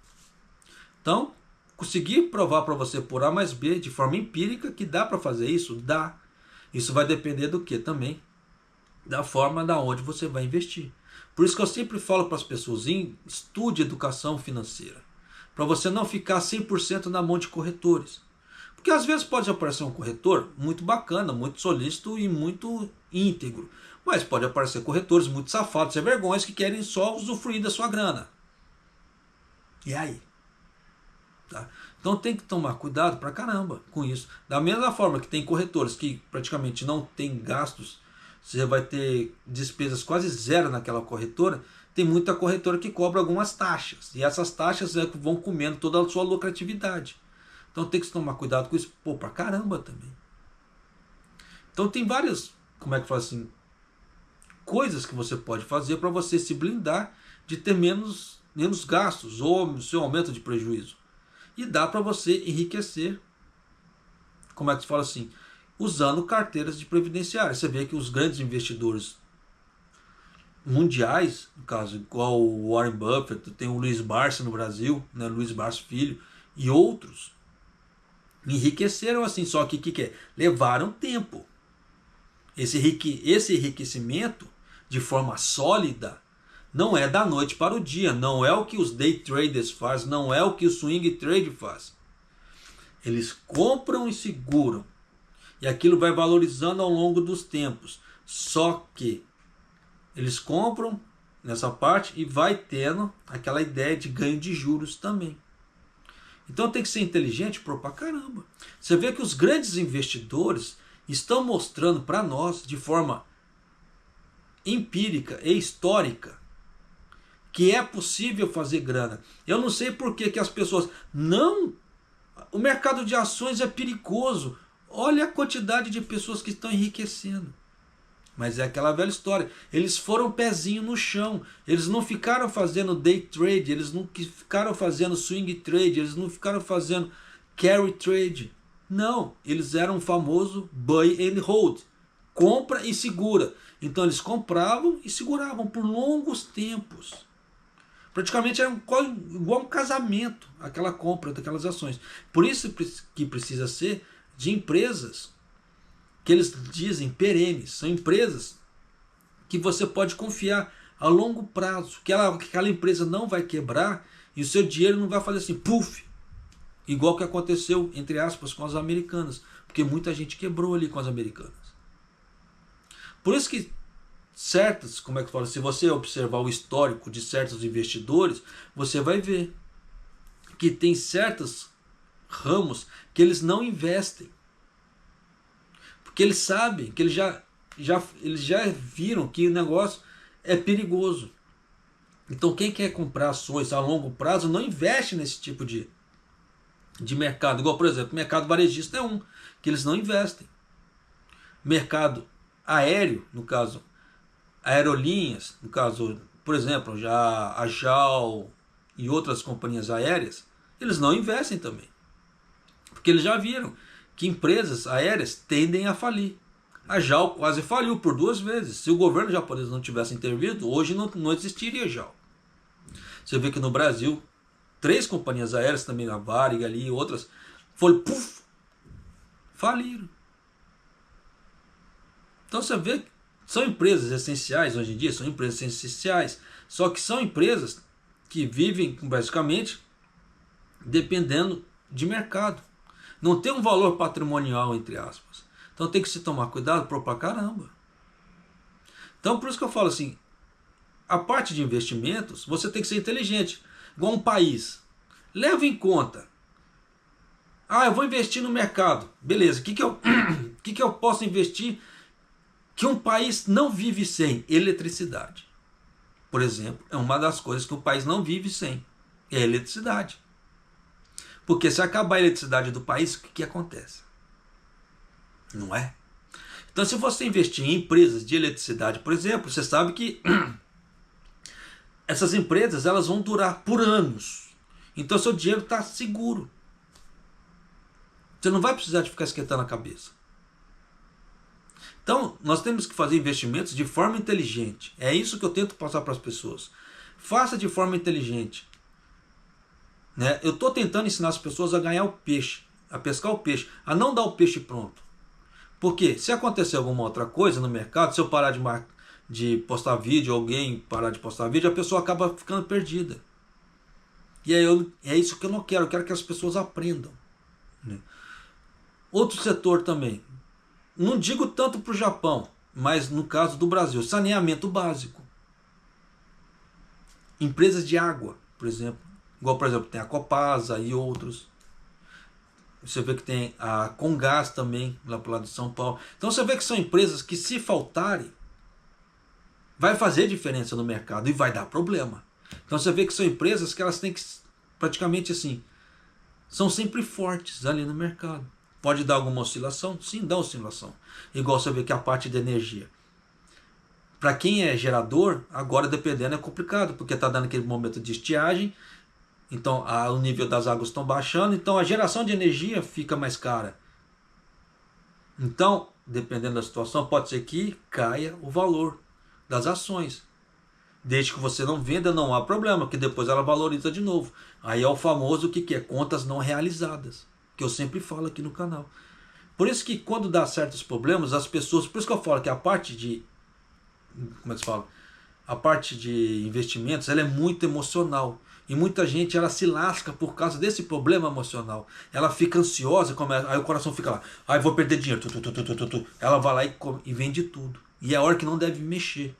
Então, consegui provar para você por A mais B, de forma empírica, que dá para fazer isso? Dá. Isso vai depender do que também? Da forma da onde você vai investir. Por isso que eu sempre falo para as pessoas, estude educação financeira. Para você não ficar 100% na mão de corretores. Porque às vezes pode aparecer um corretor muito bacana, muito solícito e muito íntegro. Mas pode aparecer corretores muito safados, sem vergonhas, que querem só usufruir da sua grana. E aí? Tá? Então tem que tomar cuidado pra caramba com isso. Da mesma forma que tem corretores que praticamente não tem gastos, você vai ter despesas quase zero naquela corretora. Tem muita corretora que cobra algumas taxas. E essas taxas vão comendo toda a sua lucratividade. Então tem que tomar cuidado com isso. Pra caramba também. Então tem várias, como é que fala assim, coisas que você pode fazer para você se blindar de ter menos gastos ou seu aumento de prejuízo. E dá para você enriquecer, como é que se fala assim, usando carteiras de previdenciárias. Você vê que os grandes investidores mundiais, no caso, igual o Warren Buffett, tem o Luiz Barsi no Brasil, né, Luiz Barsi Filho, e outros, enriqueceram assim, só que que é? Levaram tempo. Esse enriquecimento de forma sólida não é da noite para o dia, não é o que os day traders fazem, não é o que o swing trade faz. Eles compram e seguram, e aquilo vai valorizando ao longo dos tempos. Só que eles compram nessa parte e vai tendo aquela ideia de ganho de juros também. Então tem que ser inteligente pra caramba. Você vê que os grandes investidores estão mostrando para nós de forma empírica e histórica que é possível fazer grana. Eu não sei por que as pessoas não... O mercado de ações é perigoso. Olha a quantidade de pessoas que estão enriquecendo. Mas é aquela velha história. Eles foram pezinho no chão. Eles não ficaram fazendo day trade. Eles não ficaram fazendo swing trade. Eles não ficaram fazendo carry trade. Não. Eles eram o famoso buy and hold. Compra e segura. Então eles compravam e seguravam por longos tempos. Praticamente era igual um casamento. Aquela compra daquelas ações. Por isso que precisa ser de empresas que eles dizem perenes, são empresas que você pode confiar a longo prazo, que aquela empresa não vai quebrar e o seu dinheiro não vai fazer assim, puf, igual que aconteceu, entre aspas, com as americanas, porque muita gente quebrou ali com as americanas. Por isso que certas, como é que fala, se você observar o histórico de certos investidores, você vai ver que tem certos ramos que eles não investem. Porque eles sabem, que eles já viram que o negócio é perigoso. Então quem quer comprar ações a longo prazo não investe nesse tipo de mercado. Igual, por exemplo, o mercado varejista é um, que eles não investem. Mercado aéreo, no caso, aerolinhas, no caso, por exemplo, já a JAL e outras companhias aéreas, eles não investem também. Porque eles já viram que empresas aéreas tendem a falir. A JAL quase faliu por 2 vezes. Se o governo japonês não tivesse intervido, hoje não existiria JAL. Você vê que no Brasil, 3 companhias aéreas, também a Varig ali e outras, faliram. Então você vê que são empresas essenciais hoje em dia, são empresas essenciais, só que são empresas que vivem basicamente dependendo de mercado. Não tem um valor patrimonial, entre aspas. Então tem que se tomar cuidado pra caramba. Então por isso que eu falo assim, a parte de investimentos, você tem que ser inteligente. Igual um país. Leva em conta. Eu vou investir no mercado. Beleza, o que eu posso investir que um país não vive sem? Eletricidade. Por exemplo, é uma das coisas que o país não vive sem. É a eletricidade. Porque se acabar a eletricidade do país, o que acontece? Não é? Então se você investir em empresas de eletricidade, por exemplo, você sabe que essas empresas elas vão durar por anos. Então seu dinheiro está seguro. Você não vai precisar de ficar esquentando a cabeça. Então nós temos que fazer investimentos de forma inteligente. É isso que eu tento passar para as pessoas. Faça de forma inteligente. Eu estou tentando ensinar as pessoas a ganhar o peixe, a pescar o peixe, a não dar o peixe pronto. Porque se acontecer alguma outra coisa no mercado, se eu parar de postar vídeo, alguém parar de postar vídeo, a pessoa acaba ficando perdida. E aí é isso que eu não quero, eu quero que as pessoas aprendam. Outro setor também, não digo tanto para o Japão, mas no caso do Brasil, saneamento básico. Empresas de água, por exemplo. Igual, por exemplo, tem a Copasa e outros. Você vê que tem a Comgás também, lá para o lado de São Paulo. Então você vê que são empresas que, se faltarem, vai fazer diferença no mercado e vai dar problema. Então você vê que são empresas que elas têm que, praticamente assim, são sempre fortes ali no mercado. Pode dar alguma oscilação? Sim, dá oscilação. Igual você vê que a parte de energia. Para quem é gerador, agora dependendo é complicado, porque está dando aquele momento de estiagem, então o nível das águas estão baixando, então a geração de energia fica mais cara. Então, dependendo da situação, pode ser que caia o valor das ações. Desde que você não venda, não há problema, que depois ela valoriza de novo. Aí é o famoso que é contas não realizadas, que eu sempre falo aqui no canal. Por isso que quando dá certos problemas, as pessoas, por isso que eu falo que a parte de, como é que se fala? A parte de investimentos, ela é muito emocional. E muita gente, ela se lasca por causa desse problema emocional. Ela fica ansiosa, aí o coração fica lá, aí vou perder dinheiro. Ela vai lá e vende tudo. E é a hora que não deve mexer.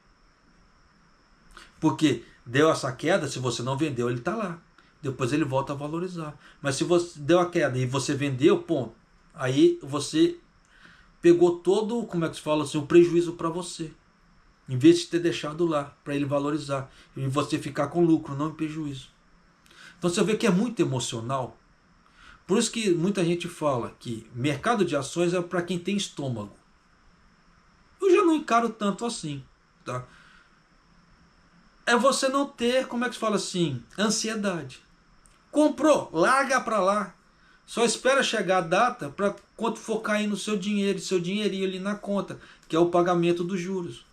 Porque deu essa queda, se você não vendeu, ele está lá. Depois ele volta a valorizar. Mas se você deu a queda e você vendeu, ponto. Aí você pegou todo, como é que se fala assim, o prejuízo para você. Em vez de ter deixado lá, para ele valorizar. E você ficar com lucro, não em prejuízo. Então você vê que é muito emocional. Por isso que muita gente fala que mercado de ações é para quem tem estômago. Eu já não encaro tanto assim, tá? É você não ter, como é que se fala assim, ansiedade. Comprou, larga para lá. Só espera chegar a data para quanto for cair no seu dinheiro, seu dinheirinho ali na conta, que é o pagamento dos juros.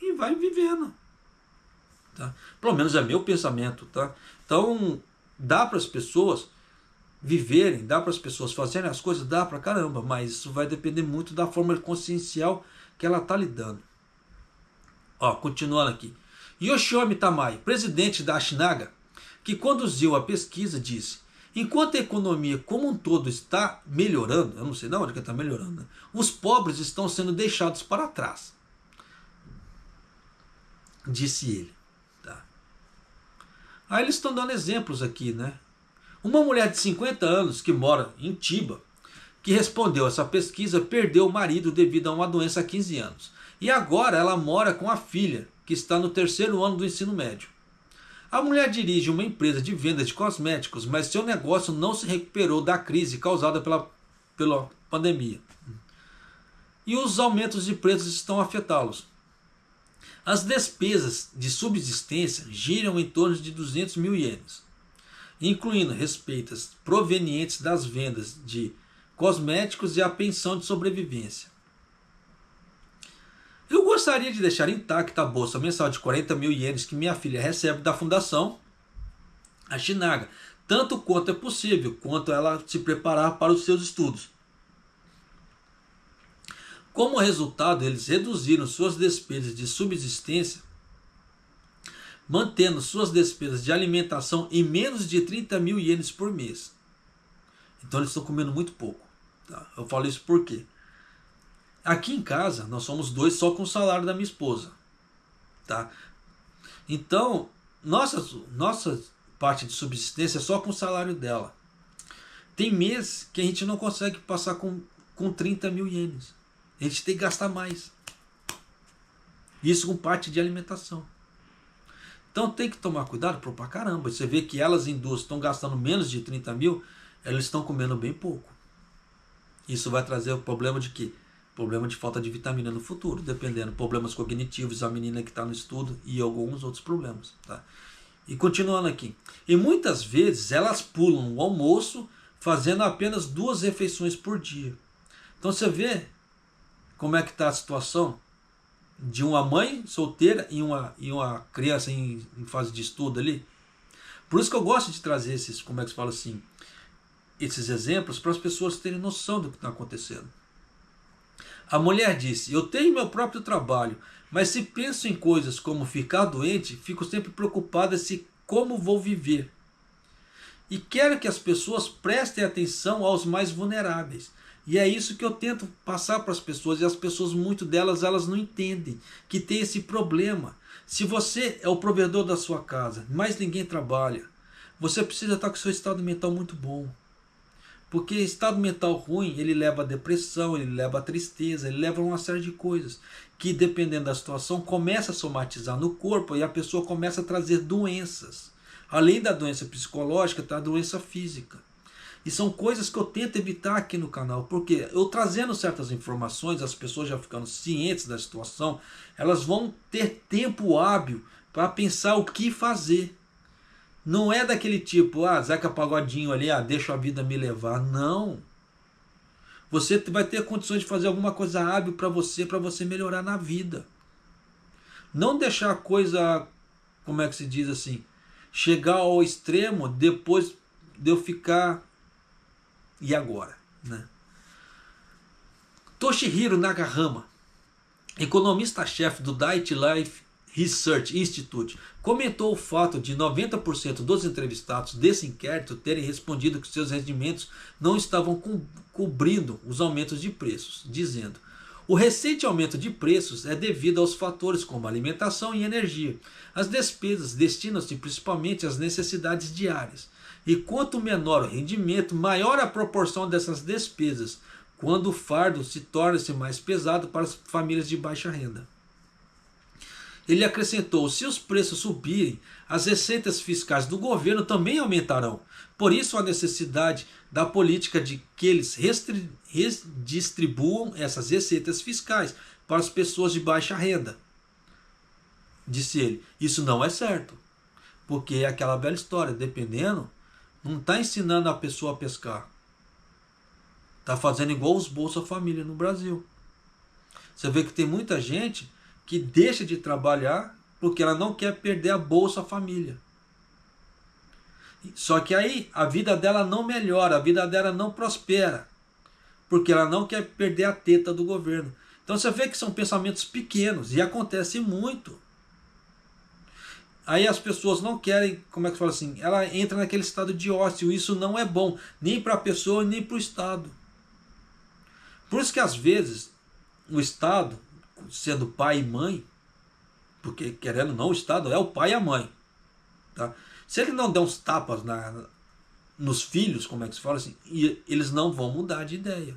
E vai vivendo. Tá? Pelo menos é meu pensamento. Tá? Então, dá para as pessoas viverem, dá para as pessoas fazerem as coisas, dá para caramba, mas isso vai depender muito da forma consciencial que ela está lidando. Ó, continuando aqui. Yoshiomi Tamayo, presidente da Ashinaga, que conduziu a pesquisa, disse: enquanto a economia como um todo está melhorando, eu não sei de onde que está melhorando, né? Os pobres estão sendo deixados para trás, disse ele. Tá. Aí eles estão dando exemplos aqui, né? Uma mulher de 50 anos que mora em Tiba, que respondeu essa pesquisa, perdeu o marido devido a uma doença há 15 anos. E agora ela mora com a filha, que está no 3º ano do ensino médio. A mulher dirige uma empresa de venda de cosméticos, mas seu negócio não se recuperou da crise causada pela pandemia. E os aumentos de preços estão a afetá-los. As despesas de subsistência giram em torno de 200 mil ienes, incluindo receitas provenientes das vendas de cosméticos e a pensão de sobrevivência. Eu gostaria de deixar intacta a bolsa mensal de 40 mil ienes que minha filha recebe da fundação Ashinaga, tanto quanto é possível, quanto ela se preparar para os seus estudos. Como resultado, eles reduziram suas despesas de subsistência, mantendo suas despesas de alimentação em menos de 30 mil ienes por mês. Então eles estão comendo muito pouco. Tá? Eu falo isso por quê? Aqui em casa, nós somos 2 só com o salário da minha esposa. Tá? Então, nossa parte de subsistência é só com o salário dela. Tem mês que a gente não consegue passar com 30 mil ienes. A gente tem que gastar mais. Isso com parte de alimentação. Então tem que tomar cuidado pra caramba. Você vê que elas em duas estão gastando menos de 30 mil, elas estão comendo bem pouco. Isso vai trazer o problema de quê? Problema de falta de vitamina no futuro, dependendo, problemas cognitivos, a menina que está no estudo e alguns outros problemas. Tá? E continuando aqui. E muitas vezes elas pulam o almoço fazendo apenas 2 refeições por dia. Então você vê como é que está a situação de uma mãe solteira e uma criança em fase de estudo ali. Por isso que eu gosto de trazer esses, como é que se fala assim, esses exemplos para as pessoas terem noção do que está acontecendo. A mulher disse: eu tenho meu próprio trabalho, mas se penso em coisas como ficar doente, fico sempre preocupada se como vou viver. E quero que as pessoas prestem atenção aos mais vulneráveis. E é isso que eu tento passar para as pessoas, e as pessoas, muito delas, elas não entendem que tem esse problema. Se você é o provedor da sua casa, mas ninguém trabalha, você precisa estar com o seu estado mental muito bom. Porque estado mental ruim, ele leva a depressão, ele leva a tristeza, ele leva a uma série de coisas que, dependendo da situação, começa a somatizar no corpo e a pessoa começa a trazer doenças. Além da doença psicológica, está a doença física. E são coisas que eu tento evitar aqui no canal, porque eu trazendo certas informações, as pessoas já ficando cientes da situação, elas vão ter tempo hábil para pensar o que fazer. Não é daquele tipo, Zeca Pagodinho ali, deixa a vida me levar. Não. Você vai ter condições de fazer alguma coisa hábil para você melhorar na vida. Não deixar a coisa, como é que se diz assim, chegar ao extremo depois de eu ficar... E agora? Né? Toshihiro Nakahama, economista-chefe do Daiichi Life Research Institute, comentou o fato de 90% dos entrevistados desse inquérito terem respondido que seus rendimentos não estavam cobrindo os aumentos de preços, dizendo: o recente aumento de preços é devido aos fatores como alimentação e energia. As despesas destinam-se principalmente às necessidades diárias. E quanto menor o rendimento, maior a proporção dessas despesas, quando o fardo se torna-se mais pesado para as famílias de baixa renda. Ele acrescentou: se os preços subirem, as receitas fiscais do governo também aumentarão. Por isso a necessidade da política de que eles redistribuam essas receitas fiscais para as pessoas de baixa renda. Disse ele. Isso não é certo. Porque é aquela velha história, dependendo, não está ensinando a pessoa a pescar. Está fazendo igual os Bolsa Família no Brasil. Você vê que tem muita gente que deixa de trabalhar porque ela não quer perder a Bolsa Família. Só que aí a vida dela não melhora, a vida dela não prospera, porque ela não quer perder a teta do governo. Então você vê que são pensamentos pequenos e acontece muito. Aí as pessoas não querem, como é que fala assim, ela entra naquele estado de ócio, isso não é bom, nem para a pessoa, nem para o Estado. Por isso que às vezes o Estado, sendo pai e mãe, porque querendo ou não, o Estado é o pai e a mãe, tá? Se ele não der uns tapas nos filhos, como é que se fala assim, eles não vão mudar de ideia.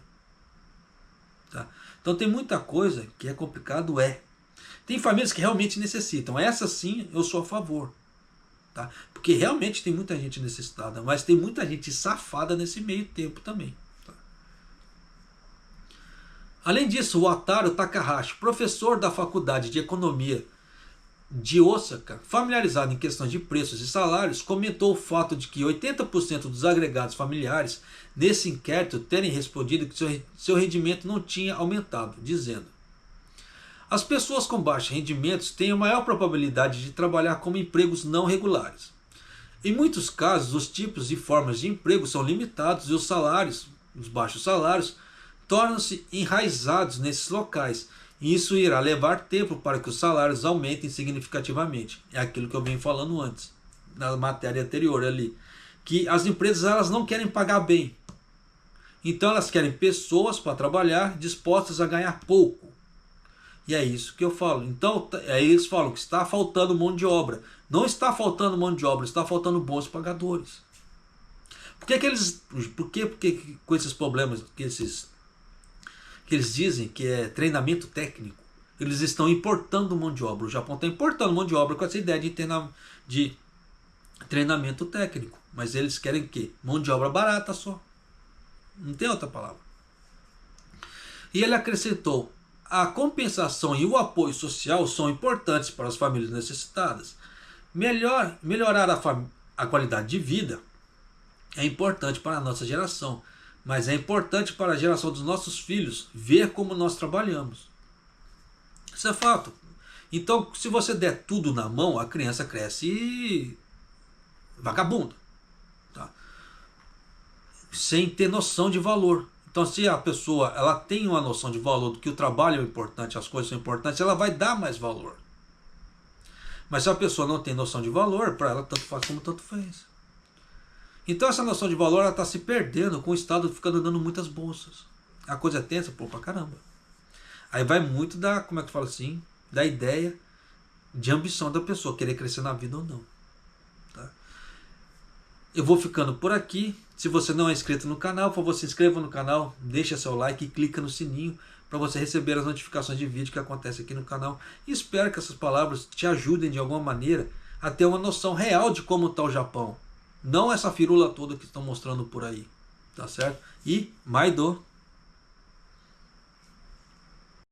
Tá? Então tem muita coisa que é complicado, Tem famílias que realmente necessitam. Essa sim eu sou a favor. Tá? Porque realmente tem muita gente necessitada, mas tem muita gente safada nesse meio tempo também. Tá? Além disso, o Wataru Takahashi, professor da Faculdade de Economia de Osaka, familiarizado em questões de preços e salários, comentou o fato de que 80% dos agregados familiares nesse inquérito terem respondido que seu rendimento não tinha aumentado, dizendo: as pessoas com baixos rendimentos têm a maior probabilidade de trabalhar como empregos não regulares. Em muitos casos, os tipos e formas de emprego são limitados e os salários, os baixos salários, tornam-se enraizados nesses locais. E isso irá levar tempo para que os salários aumentem significativamente. É aquilo que eu venho falando antes, na matéria anterior ali. Que as empresas elas não querem pagar bem. Então elas querem pessoas para trabalhar dispostas a ganhar pouco. E é isso que eu falo. Então aí eles falam que está faltando mão de obra. Não está faltando mão de obra, está faltando bons pagadores. Por que com esses problemas que eles dizem que é treinamento técnico, eles estão importando mão de obra? O Japão está importando mão de obra com essa ideia de treinamento técnico. Mas eles querem o quê? Mão de obra barata só. Não tem outra palavra. E ele acrescentou: a compensação e o apoio social são importantes para as famílias necessitadas. Melhorar a qualidade de vida é importante para a nossa geração, mas é importante para a geração dos nossos filhos ver como nós trabalhamos. Isso é fato. Então, se você der tudo na mão, a criança cresce vagabunda, tá? Sem ter noção de valor. Então, se a pessoa ela tem uma noção de valor do que o trabalho é importante, as coisas são importantes, ela vai dar mais valor. Mas se a pessoa não tem noção de valor, para ela tanto faz como tanto fez. Então essa noção de valor está se perdendo com o Estado ficando dando muitas bolsas. A coisa é tensa, pra caramba. Aí vai muito da, como é que fala assim, da ideia de ambição da pessoa, querer crescer na vida ou não. Tá? Eu vou ficando por aqui. Se você não é inscrito no canal, por favor, se inscreva no canal, deixa seu like e clica no sininho para você receber as notificações de vídeo que acontece aqui no canal. E espero que essas palavras te ajudem de alguma maneira a ter uma noção real de como está o Japão. Não essa firula toda que estão mostrando por aí. tá certo? E Maido.